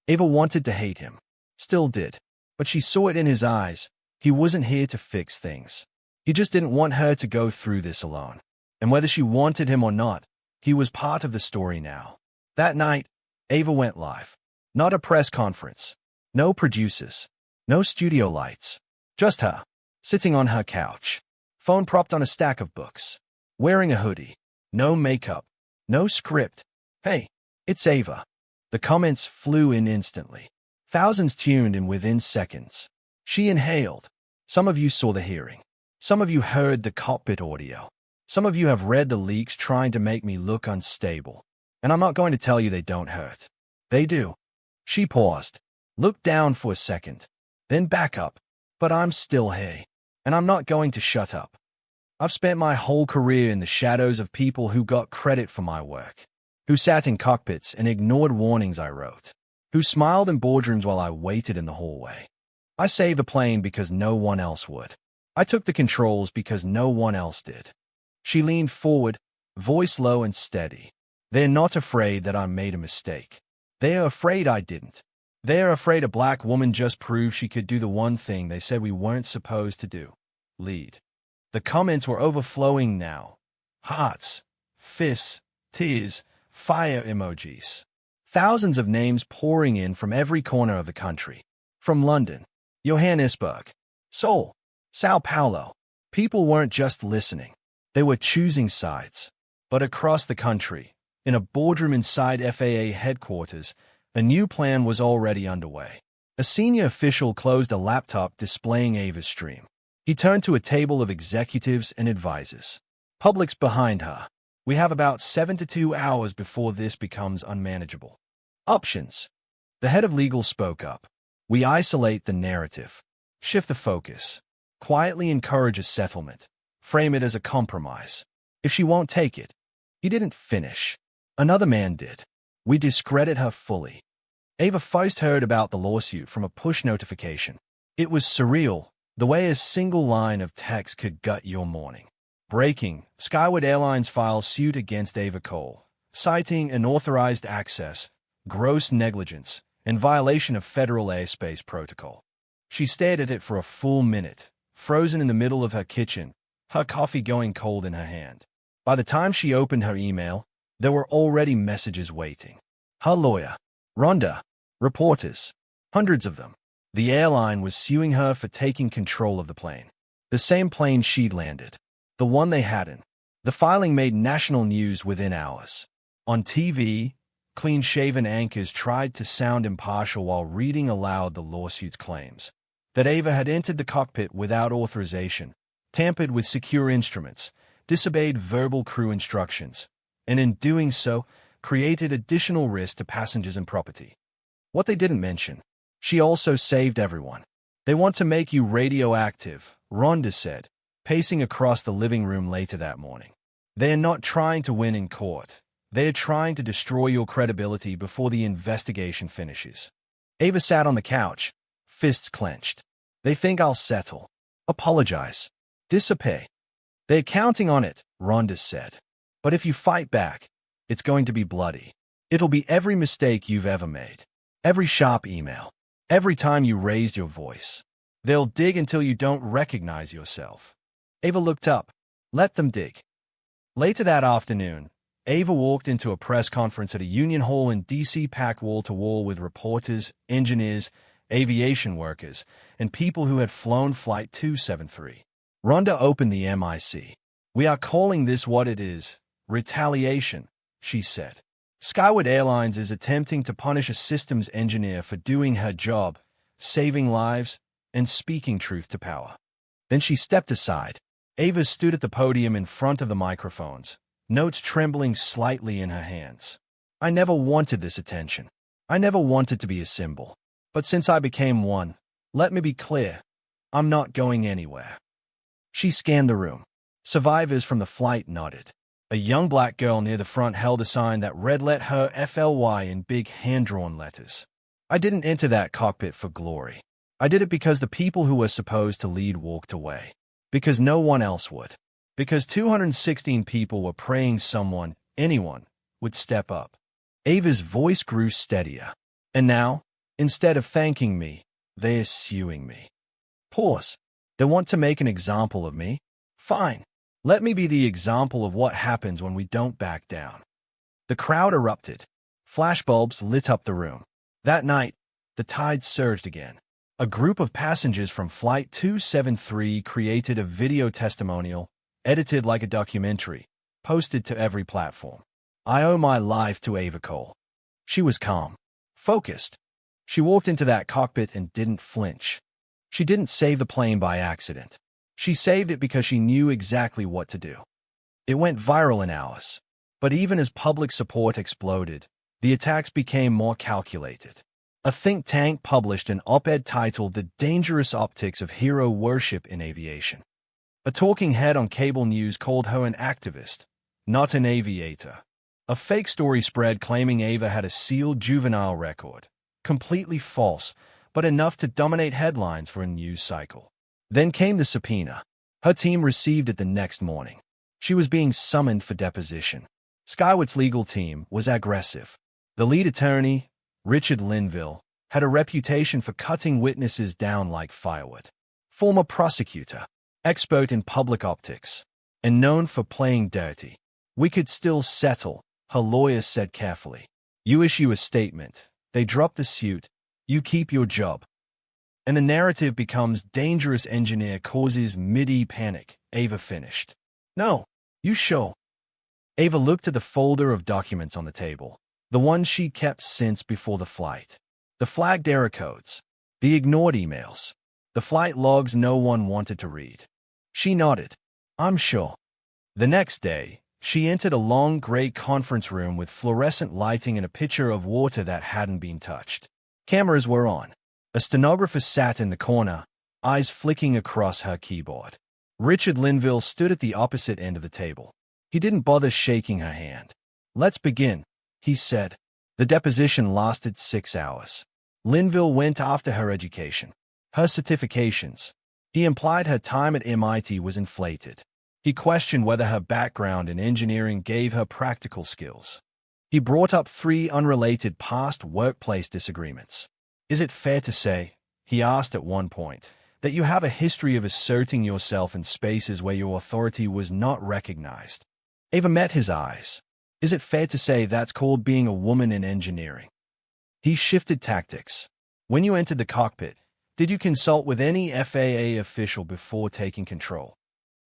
Ava wanted to hate him, still did, but she saw it in his eyes. He wasn't here to fix things. He just didn't want her to go through this alone. And whether she wanted him or not, he was part of the story now. That night, Ava went live. Not a press conference. No producers. No studio lights. Just her, sitting on her couch. Phone propped on a stack of books. Wearing a hoodie. No makeup. No script. Hey, it's Ava. The comments flew in instantly. Thousands tuned in within seconds. She inhaled. Some of you saw the hearing. Some of you heard the cockpit audio. Some of you have read the leaks trying to make me look unstable. And I'm not going to tell you they don't hurt. They do. She paused, looked down for a second, then back up. But I'm still here. And I'm not going to shut up. I've spent my whole career in the shadows of people who got credit for my work, who sat in cockpits and ignored warnings I wrote, who smiled in boardrooms while I waited in the hallway. I saved a plane because no one else would. I took the controls because no one else did. She leaned forward, voice low and steady. They're not afraid that I made a mistake. They're afraid I didn't. They're afraid a black woman just proved she could do the one thing they said we weren't supposed to do. Lead. The comments were overflowing now. Hearts, fists, tears, fire emojis. Thousands of names pouring in from every corner of the country. From London, Johannesburg, Seoul, Sao Paulo. People weren't just listening. They were choosing sides. But across the country, in a boardroom inside FAA headquarters, a new plan was already underway. A senior official closed a laptop displaying Ava's stream. He turned to a table of executives and advisors. Public's behind her. We have about 7 to 2 hours before this becomes unmanageable. Options. The head of legal spoke up. We isolate the narrative. Shift the focus. Quietly encourage a settlement. Frame it as a compromise. If she won't take it. He didn't finish. Another man did. We discredit her fully. Ava first heard about the lawsuit from a push notification. It was surreal, the way a single line of text could gut your morning. Breaking, Skyward Airlines files suit against Ava Cole, citing unauthorized access, gross negligence, and violation of federal airspace protocol. She stared at it for a full minute, frozen in the middle of her kitchen, her coffee going cold in her hand. By the time she opened her email, there were already messages waiting. Her lawyer, Rhonda, reporters, hundreds of them. The airline was suing her for taking control of the plane. The same plane she'd landed. The one they hadn't. The filing made national news within hours. On TV, clean-shaven anchors tried to sound impartial while reading aloud the lawsuit's claims. That Ava had entered the cockpit without authorization, tampered with secure instruments, disobeyed verbal crew instructions, and in doing so, created additional risk to passengers and property. What they didn't mention, she also saved everyone. They want to make you radioactive, Rhonda said, pacing across the living room later that morning. They're not trying to win in court. They're trying to destroy your credibility before the investigation finishes. Ava sat on the couch, fists clenched. They think I'll settle, apologize, disappear. They're counting on it, Rhonda said. But if you fight back, it's going to be bloody. It'll be every mistake you've ever made. Every sharp email. Every time you raised your voice. They'll dig until you don't recognize yourself. Ava looked up. Let them dig. Later that afternoon, Ava walked into a press conference at a union hall in D.C. packed wall-to-wall with reporters, engineers, aviation workers, and people who had flown Flight 273. Rhonda opened the mic. "We are calling this what it is, retaliation," she said. "Skyward Airlines is attempting to punish a systems engineer for doing her job, saving lives, and speaking truth to power." Then she stepped aside. Ava stood at the podium in front of the microphones, notes trembling slightly in her hands. "I never wanted this attention. I never wanted to be a symbol. But since I became one, let me be clear, I'm not going anywhere." She scanned the room. Survivors from the flight nodded. A young black girl near the front held a sign that read "Let her FLY" in big hand-drawn letters. "I didn't enter that cockpit for glory. I did it because the people who were supposed to lead walked away. Because no one else would. Because 216 people were praying someone, anyone, would step up." Ava's voice grew steadier. "And now, instead of thanking me, they're suing me." Pause. "They want to make an example of me? Fine. Let me be the example of what happens when we don't back down." The crowd erupted. Flashbulbs lit up the room. That night, the tide surged again. A group of passengers from Flight 273 created a video testimonial, edited like a documentary, posted to every platform. "I owe my life to Ava Cole." She was calm, focused. She walked into that cockpit and didn't flinch. She didn't save the plane by accident. She saved it because she knew exactly what to do. It went viral in hours. But even as public support exploded, the attacks became more calculated. A think tank published an op-ed titled "The Dangerous Optics of Hero Worship in Aviation." A talking head on cable news called her an activist, not an aviator. A fake story spread claiming Ava had a sealed juvenile record. Completely false, but enough to dominate headlines for a news cycle. Then came the subpoena. Her team received it the next morning. She was being summoned for deposition. Skyward's legal team was aggressive. The lead attorney, Richard Linville, had a reputation for cutting witnesses down like firewood. Former prosecutor, expert in public optics, and known for playing dirty. "We could still settle," her lawyer said carefully. "You issue a statement. They drop the suit. You keep your job." And the narrative becomes "dangerous engineer causes MIDI panic," Ava finished. "No, you sure?" Ava looked at the folder of documents on the table, the ones she kept since before the flight. The flagged error codes, the ignored emails, the flight logs no one wanted to read. She nodded. "I'm sure." The next day, she entered a long gray conference room with fluorescent lighting and a pitcher of water that hadn't been touched. Cameras were on. A stenographer sat in the corner, eyes flicking across her keyboard. Richard Linville stood at the opposite end of the table. He didn't bother shaking her hand. "Let's begin," he said. The deposition lasted 6 hours. Linville went after her education, her certifications. He implied her time at MIT was inflated. He questioned whether her background in engineering gave her practical skills. He brought up 3 unrelated past workplace disagreements. "Is it fair to say," he asked at one point, "that you have a history of asserting yourself in spaces where your authority was not recognized?" Ava met his eyes. "Is it fair to say that's called being a woman in engineering?" He shifted tactics. "When you entered the cockpit, did you consult with any FAA official before taking control?"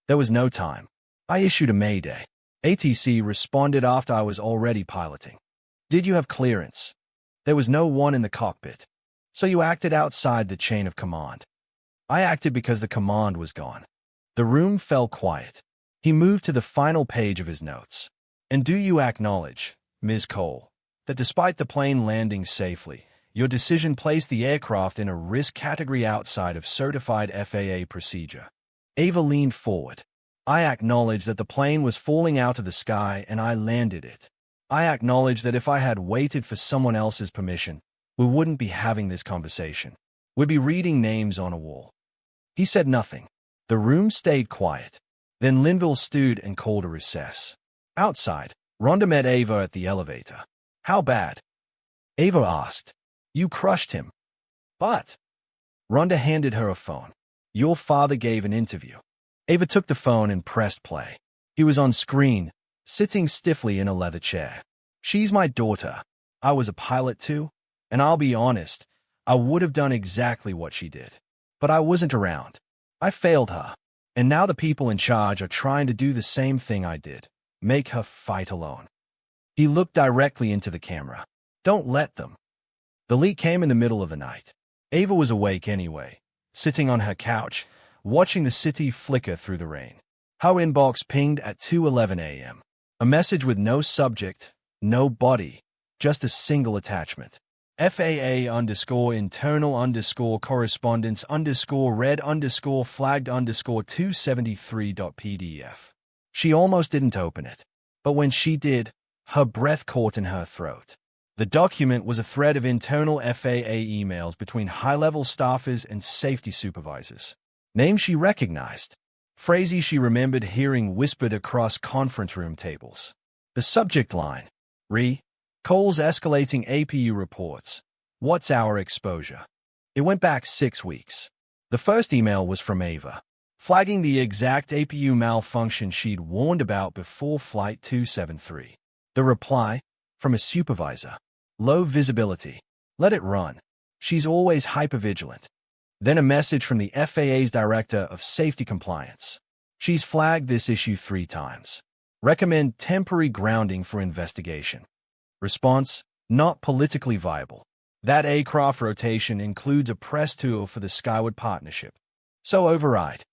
"There was no time. I issued a mayday. ATC responded after I was already piloting." "Did you have clearance?" "There was no one in the cockpit." "So you acted outside the chain of command." "I acted because the command was gone." The room fell quiet. He moved to the final page of his notes. "And do you acknowledge, Ms. Cole, that despite the plane landing safely, your decision placed the aircraft in a risk category outside of certified FAA procedure?" Ava leaned forward. "I acknowledge that the plane was falling out of the sky and I landed it. I acknowledge that if I had waited for someone else's permission, we wouldn't be having this conversation. We'd be reading names on a wall. He said nothing. The room stayed quiet. Then Linville stood and called a recess. Outside, Rhonda met Ava at the elevator. How bad? Ava asked. You crushed him. But Rhonda handed her a phone. Your father gave an interview. Ava took the phone and pressed play. He was on screen, sitting stiffly in a leather chair. She's my daughter. I was a pilot too, and I'll be honest, I would have done exactly what she did. But I wasn't around. I failed her. And now the people in charge are trying to do the same thing I did. Make her fight alone. He looked directly into the camera. Don't let them. The leak came in the middle of the night. Ava was awake anyway, sitting on her couch, watching the city flicker through the rain. Her inbox pinged at 2:11 a.m. A message with no subject, no body, just a single attachment. FAA_internal_correspondence_red_flagged_273.pdf. She almost didn't open it. But when she did, her breath caught in her throat. The document was a thread of internal FAA emails between high-level staffers and safety supervisors. Names she recognized. Phrases she remembered hearing whispered across conference room tables. The subject line, Coles escalating APU reports. What's our exposure? It went back 6 weeks. The first email was from Ava, flagging the exact APU malfunction she'd warned about before Flight 273. The reply, from a supervisor. Low visibility. Let it run. She's always hypervigilant. Then a message from the FAA's Director of Safety Compliance. She's flagged this issue 3 times. Recommend temporary grounding for investigation. Response, not politically viable. That aircraft rotation includes a press tour for the Skyward Partnership. So override.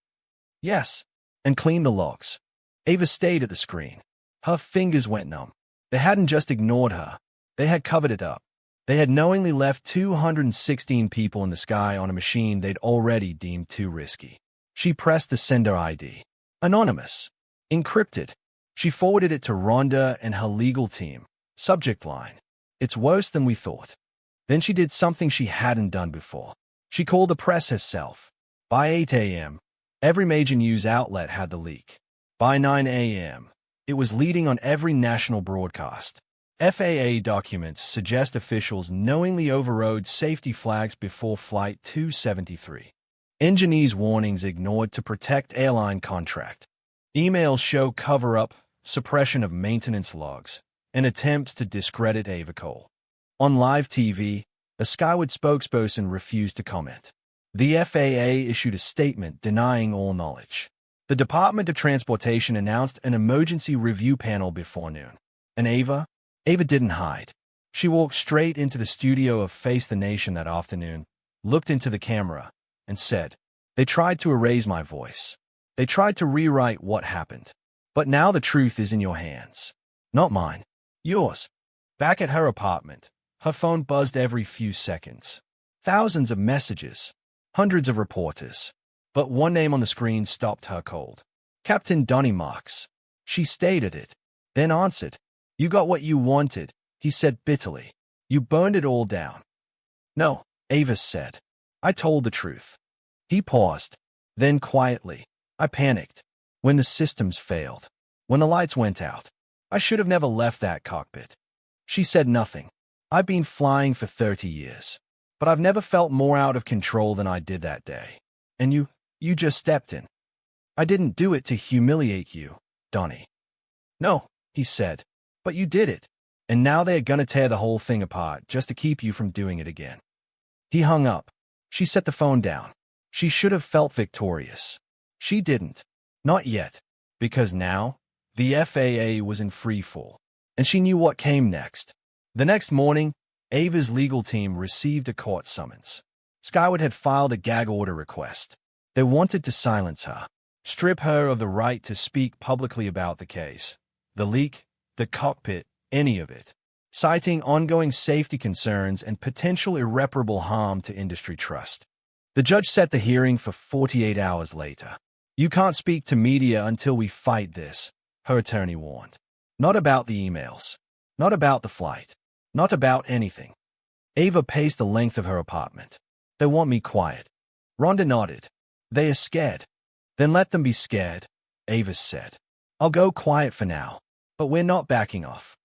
Yes, and clean the logs. Ava stayed at the screen. Her fingers went numb. They hadn't just ignored her. They had covered it up. They had knowingly left 216 people in the sky on a machine they'd already deemed too risky. She pressed the sender ID. Anonymous. Encrypted. She forwarded it to Rhonda and her legal team. Subject line. It's worse than we thought. Then she did something she hadn't done before. She called the press herself. By 8 a.m., every major news outlet had the leak. By 9 a.m., it was leading on every national broadcast. FAA documents suggest officials knowingly overrode safety flags before Flight 273. Engineers' warnings ignored to protect airline contract. Emails show cover-up, suppression of maintenance logs, and attempts to discredit Ava Cole. On live TV, a Skyward spokesperson refused to comment. The FAA issued a statement denying all knowledge. The Department of Transportation announced an emergency review panel before noon. And Ava didn't hide. She walked straight into the studio of Face the Nation that afternoon, looked into the camera, and said, "They tried to erase my voice. They tried to rewrite what happened. But now the truth is in your hands. Not mine. Yours." Back at her apartment, her phone buzzed every few seconds. Thousands of messages. Hundreds of reporters. But one name on the screen stopped her cold. Captain Donnie Marks. She stayed at it, then answered. "You got what you wanted," he said bitterly. "You burned it all down." "No," Ava said. "I told the truth." He paused. Then quietly, "I panicked. When the systems failed. When the lights went out. I should have never left that cockpit." She said nothing. "I've been flying for 30 years. But I've never felt more out of control than I did that day. And you just stepped in. I didn't do it to humiliate you, Donnie." "No," he said. "But you did it. And now they're gonna tear the whole thing apart just to keep you from doing it again." He hung up. She set the phone down. She should have felt victorious. She didn't. Not yet. Because now, the FAA was in free fall. And she knew what came next. The next morning, Ava's legal team received a court summons. Skyward had filed a gag order request. They wanted to silence her, strip her of the right to speak publicly about the case, the leak, the cockpit, any of it, citing ongoing safety concerns and potential irreparable harm to industry trust. The judge set the hearing for 48 hours later. "You can't speak to media until we fight this," her attorney warned. "Not about the emails. Not about the flight. Not about anything." Ava paced the length of her apartment. "They want me quiet." Rhonda nodded. They are scared. Then let them be scared, Avis said. I'll go quiet for now, but we're not backing off.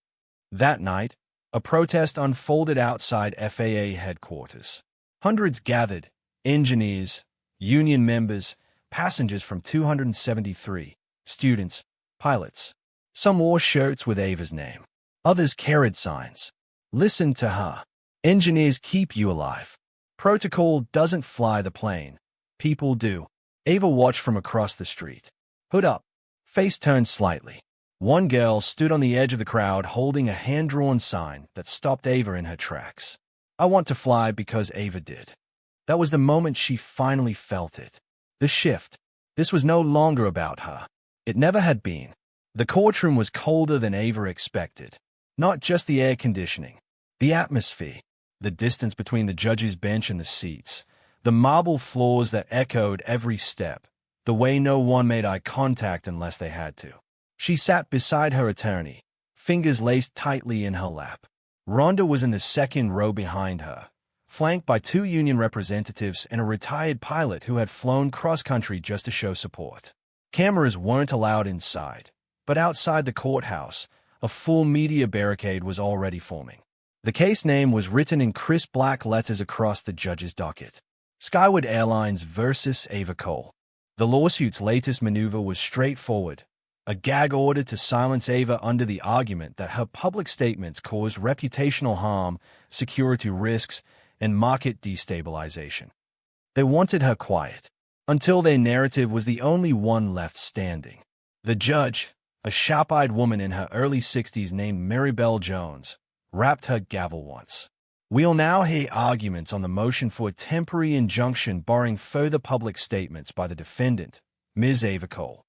That night, a protest unfolded outside FAA headquarters. Hundreds gathered, engineers, union members, passengers from 273, students, pilots. Some wore shirts with Ava's name. Others carried signs. Listen to her. Engineers keep you alive. Protocol doesn't fly the plane. People do. Ava watched from across the street. Hood up. Face turned slightly. One girl stood on the edge of the crowd holding a hand-drawn sign that stopped Ava in her tracks. I want to fly because Ava did. That was the moment she finally felt it. The shift. This was no longer about her. It never had been. The courtroom was colder than Ava expected. Not just the air conditioning. The atmosphere. The distance between the judge's bench and the seats. The marble floors that echoed every step. The way no one made eye contact unless they had to. She sat beside her attorney, fingers laced tightly in her lap. Rhonda was in the second row behind her, flanked by two union representatives and a retired pilot who had flown cross-country just to show support. Cameras weren't allowed inside, but outside the courthouse, a full media barricade was already forming. The case name was written in crisp black letters across the judge's docket. Skyward Airlines versus Ava Cole. The lawsuit's latest maneuver was straightforward. A gag order to silence Ava under the argument that her public statements caused reputational harm, security risks, and market destabilization. They wanted her quiet, until their narrative was the only one left standing. The judge, a sharp-eyed woman in her early 60s named Maribel Jones, rapped her gavel once. We'll now hear arguments on the motion for a temporary injunction barring further public statements by the defendant, Ms. Ava Cole.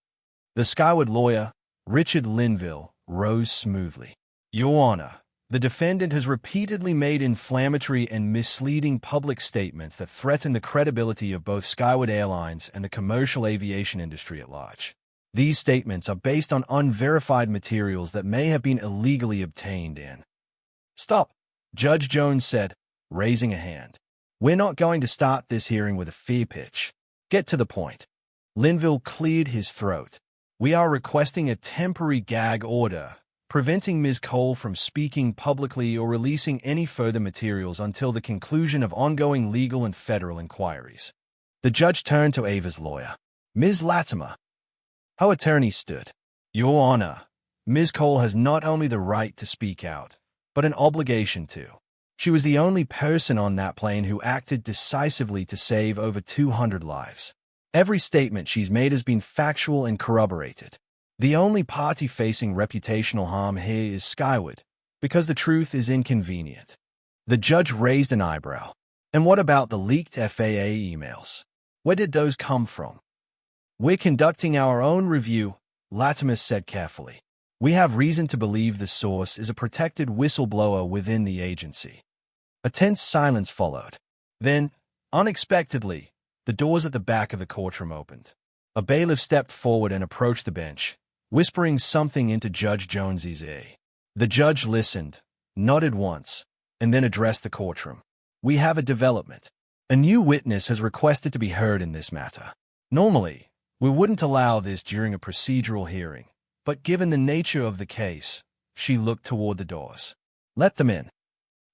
The Skyward lawyer, Richard Linville, rose smoothly. Your Honor, the defendant has repeatedly made inflammatory and misleading public statements that threaten the credibility of both Skyward Airlines and the commercial aviation industry at large. These statements are based on unverified materials that may have been illegally obtained in. Stop, Judge Jones said, raising a hand. We're not going to start this hearing with a fear pitch. Get to the point. Linville cleared his throat. We are requesting a temporary gag order, preventing Ms. Cole from speaking publicly or releasing any further materials until the conclusion of ongoing legal and federal inquiries. The judge turned to Ava's lawyer, Ms. Latimer. Her attorney stood. Your Honor, Ms. Cole has not only the right to speak out, but an obligation to. She was the only person on that plane who acted decisively to save over 200 lives. Every statement she's made has been factual and corroborated. The only party facing reputational harm here is Skyward, because the truth is inconvenient. The judge raised an eyebrow. And what about the leaked FAA emails? Where did those come from? We're conducting our own review, Latimer said carefully. We have reason to believe the source is a protected whistleblower within the agency. A tense silence followed. Then, unexpectedly, the doors at the back of the courtroom opened. A bailiff stepped forward and approached the bench, whispering something into Judge Jones's ear. The judge listened, nodded once, and then addressed the courtroom. We have a development. A new witness has requested to be heard in this matter. Normally, we wouldn't allow this during a procedural hearing, but given the nature of the case, she looked toward the doors. Let them in.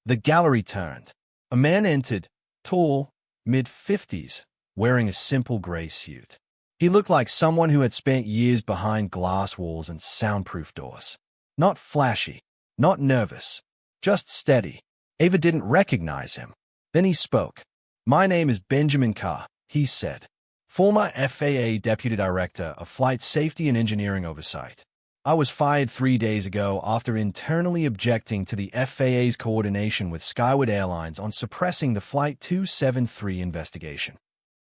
The gallery turned. A man entered, tall, mid-50s, wearing a simple gray suit. He looked like someone who had spent years behind glass walls and soundproof doors. Not flashy, not nervous, just steady. Ava didn't recognize him. Then he spoke. My name is Benjamin Carr, he said. Former FAA Deputy Director of Flight Safety and Engineering Oversight. I was fired 3 days ago after internally objecting to the FAA's coordination with Skyward Airlines on suppressing the Flight 273 investigation.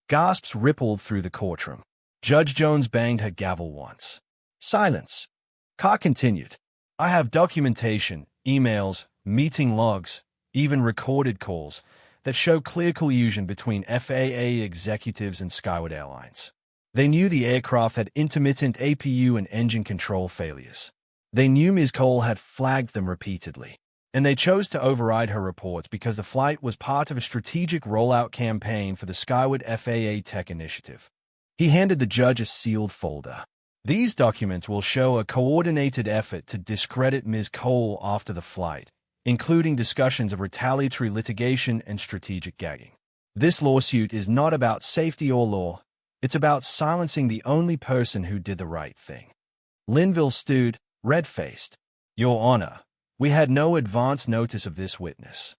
Gasps rippled through the courtroom. Judge Jones banged her gavel once. Silence. Carr continued. I have documentation, emails, meeting logs, even recorded calls that show clear collusion between FAA executives and Skyward Airlines. They knew the aircraft had intermittent APU and engine control failures. They knew Ms. Cole had flagged them repeatedly. And they chose to override her reports because the flight was part of a strategic rollout campaign for the Skyward FAA Tech Initiative. He handed the judge a sealed folder. These documents will show a coordinated effort to discredit Ms. Cole after the flight, including discussions of retaliatory litigation and strategic gagging. This lawsuit is not about safety or law. It's about silencing the only person who did the right thing. Linville stood, red-faced. Your Honor, we had no advance notice of this witness.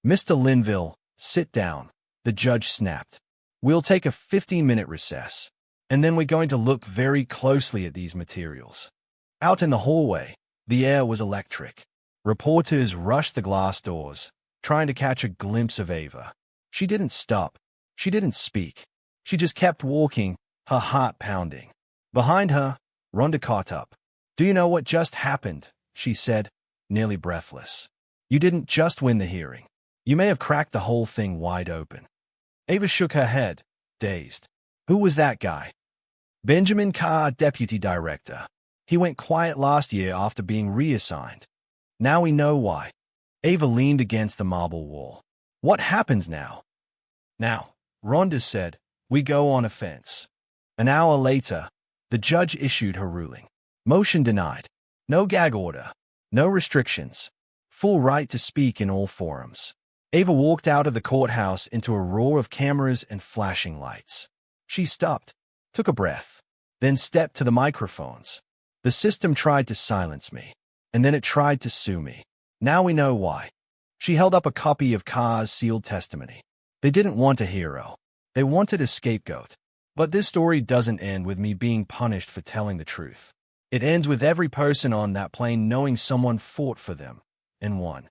Mr. Linville, sit down, the judge snapped. We'll take a 15-minute recess, and then we're going to look very closely at these materials. Out in the hallway, the air was electric. Reporters rushed the glass doors, trying to catch a glimpse of Ava. She didn't stop. She didn't speak. She just kept walking, her heart pounding. Behind her, Rhonda caught up. Do you know what just happened? She said, nearly breathless. You didn't just win the hearing. You may have cracked the whole thing wide open. Ava shook her head, dazed. Who was that guy? Benjamin Carr, deputy director. He went quiet last year after being reassigned. Now we know why. Ava leaned against the marble wall. What happens now? Now, Rhonda said, we go on offense. An hour later, the judge issued her ruling. Motion denied. No gag order. No restrictions. Full right to speak in all forums. Ava walked out of the courthouse into a roar of cameras and flashing lights. She stopped, took a breath, then stepped to the microphones. The system tried to silence me, and then it tried to sue me. Now we know why. She held up a copy of Carr's sealed testimony. They didn't want a hero. They wanted a scapegoat. But this story doesn't end with me being punished for telling the truth. It ends with every person on that plane knowing someone fought for them and won.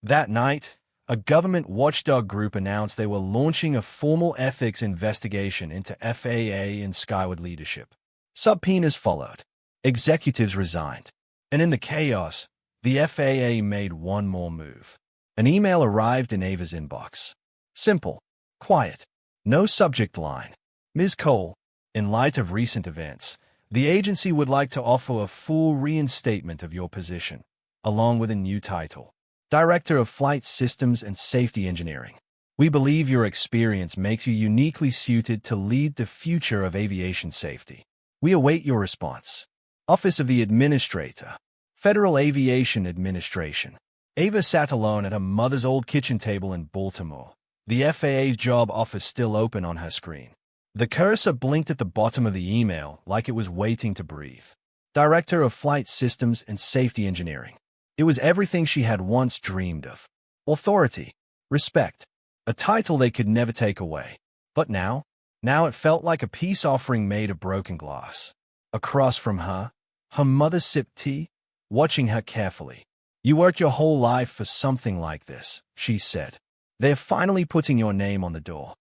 That night, a government watchdog group announced they were launching a formal ethics investigation into FAA and Skyward leadership. Subpoenas followed. Executives resigned. And in the chaos, the FAA made one more move. An email arrived in Ava's inbox. Simple. Quiet. No subject line. Ms. Cole, in light of recent events, the agency would like to offer a full reinstatement of your position, along with a new title. Director of Flight Systems and Safety Engineering. We believe your experience makes you uniquely suited to lead the future of aviation safety. We await your response. Office of the Administrator. Federal Aviation Administration. Ava sat alone at her mother's old kitchen table in Baltimore. The FAA's job offer still open on her screen. The cursor blinked at the bottom of the email like it was waiting to breathe. Director of Flight Systems and Safety Engineering. It was everything she had once dreamed of. Authority, respect, a title they could never take away. But now it felt like a peace offering made of broken glass. Across from her, her mother sipped tea, watching her carefully. You worked your whole life for something like this, she said. They're finally putting your name on the door.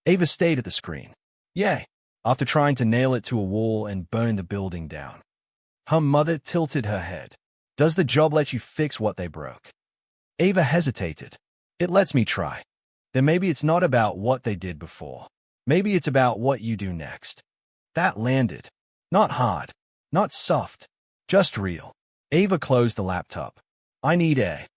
Ava stayed at the screen. Yay, after trying to nail it to a wall and burn the building down. Her mother tilted her head. Does the job let you fix what they broke? Ava hesitated. It lets me try. Then maybe it's not about what they did before. Maybe it's about what you do next. That landed. Not hard. Not soft. Just real. Ava closed the laptop. I need air.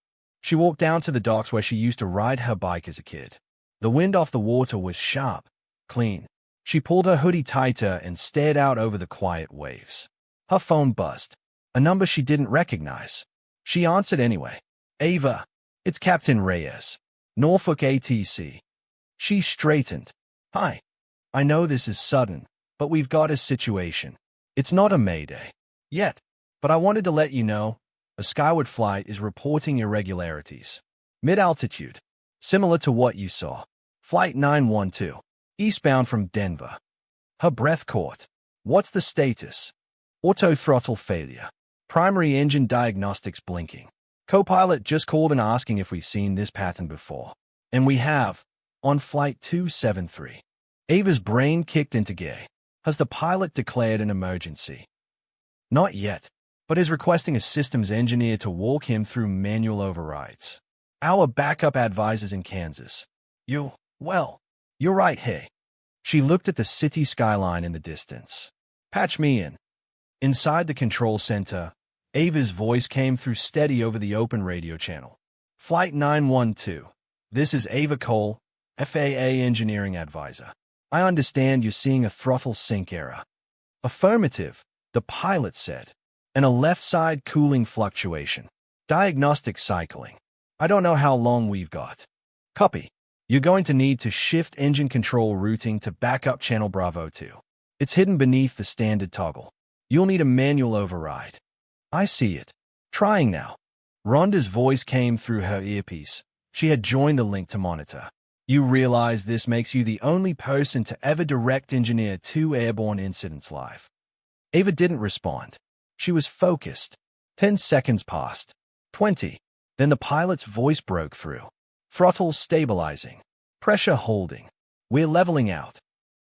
She walked down to the docks where she used to ride her bike as a kid. The wind off the water was sharp, clean. She pulled her hoodie tighter and stared out over the quiet waves. Her phone buzzed. A number she didn't recognize. She answered anyway. Ava, it's Captain Reyes. Norfolk ATC. She straightened. Hi. I know this is sudden, but we've got a situation. It's not a mayday. Yet. But I wanted to let you know, a Skyward flight is reporting irregularities. Mid-altitude. Similar to what you saw. Flight 912. Eastbound from Denver. Her breath caught. What's the status? Auto throttle failure. Primary engine diagnostics blinking. Co-pilot just called and asking if we've seen this pattern before. And we have. On Flight 273. Ava's brain kicked into gear. Has the pilot declared an emergency? Not yet, but is requesting a systems engineer to walk him through manual overrides. Our backup advisors in Kansas. Well, you're right, hey. She looked at the city skyline in the distance. Patch me in. Inside the control center, Ava's voice came through steady over the open radio channel. Flight 912. This is Ava Cole, FAA Engineering Advisor. I understand you're seeing a throttle sync error. Affirmative, the pilot said. And a left-side cooling fluctuation. Diagnostic cycling. I don't know how long we've got. Copy. You're going to need to shift engine control routing to backup channel Bravo 2. It's hidden beneath the standard toggle. You'll need a manual override. I see it. Trying now. Rhonda's voice came through her earpiece. She had joined the link to monitor. You realize this makes you the only person to ever direct engineer 2 airborne incidents live. Ava didn't respond. She was focused. 10 seconds passed. 20. Then the pilot's voice broke through. Throttle stabilizing. Pressure holding. We're leveling out.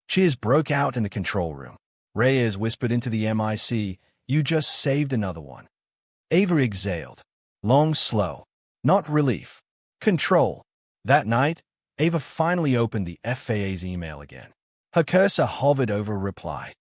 Cheers broke out in the control room. Reyes whispered into the MIC, "You just saved another one." Ava exhaled. Long, slow. Not relief. Control. That night, Ava finally opened the FAA's email again. Her cursor hovered over a reply.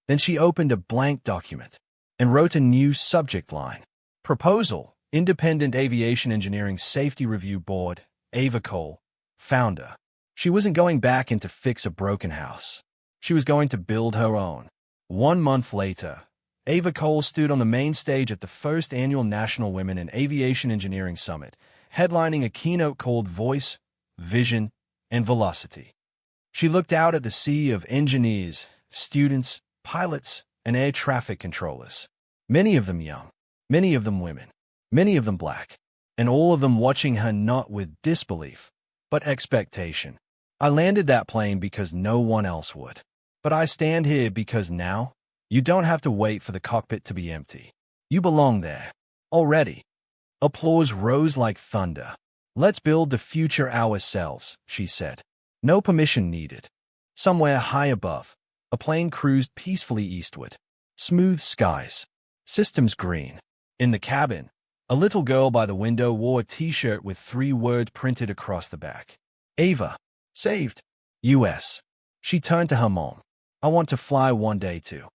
Then she opened a blank document and wrote a new subject line. Proposal, Independent Aviation Engineering Safety Review Board, Ava Cole, founder. She wasn't going back in to fix a broken house. She was going to build her own. 1 month later, Ava Cole stood on the main stage at the first annual National Women in Aviation Engineering Summit, headlining a keynote called Voice, Vision, and Velocity. She looked out at the sea of engineers, students, pilots, and air traffic controllers. Many of them young, many of them women, many of them black, and all of them watching her not with disbelief, but expectation. I landed that plane because no one else would. But I stand here because now, you don't have to wait for the cockpit to be empty. You belong there. Already. Applause rose like thunder. Let's build the future ourselves, she said. No permission needed. Somewhere high above, a plane cruised peacefully eastward. Smooth skies. Systems green. In the cabin, a little girl by the window wore a t-shirt with 3 words printed across the back. Ava. Saved. U.S. She turned to her mom. I want to fly one day too.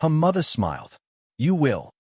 Her mother smiled. You will.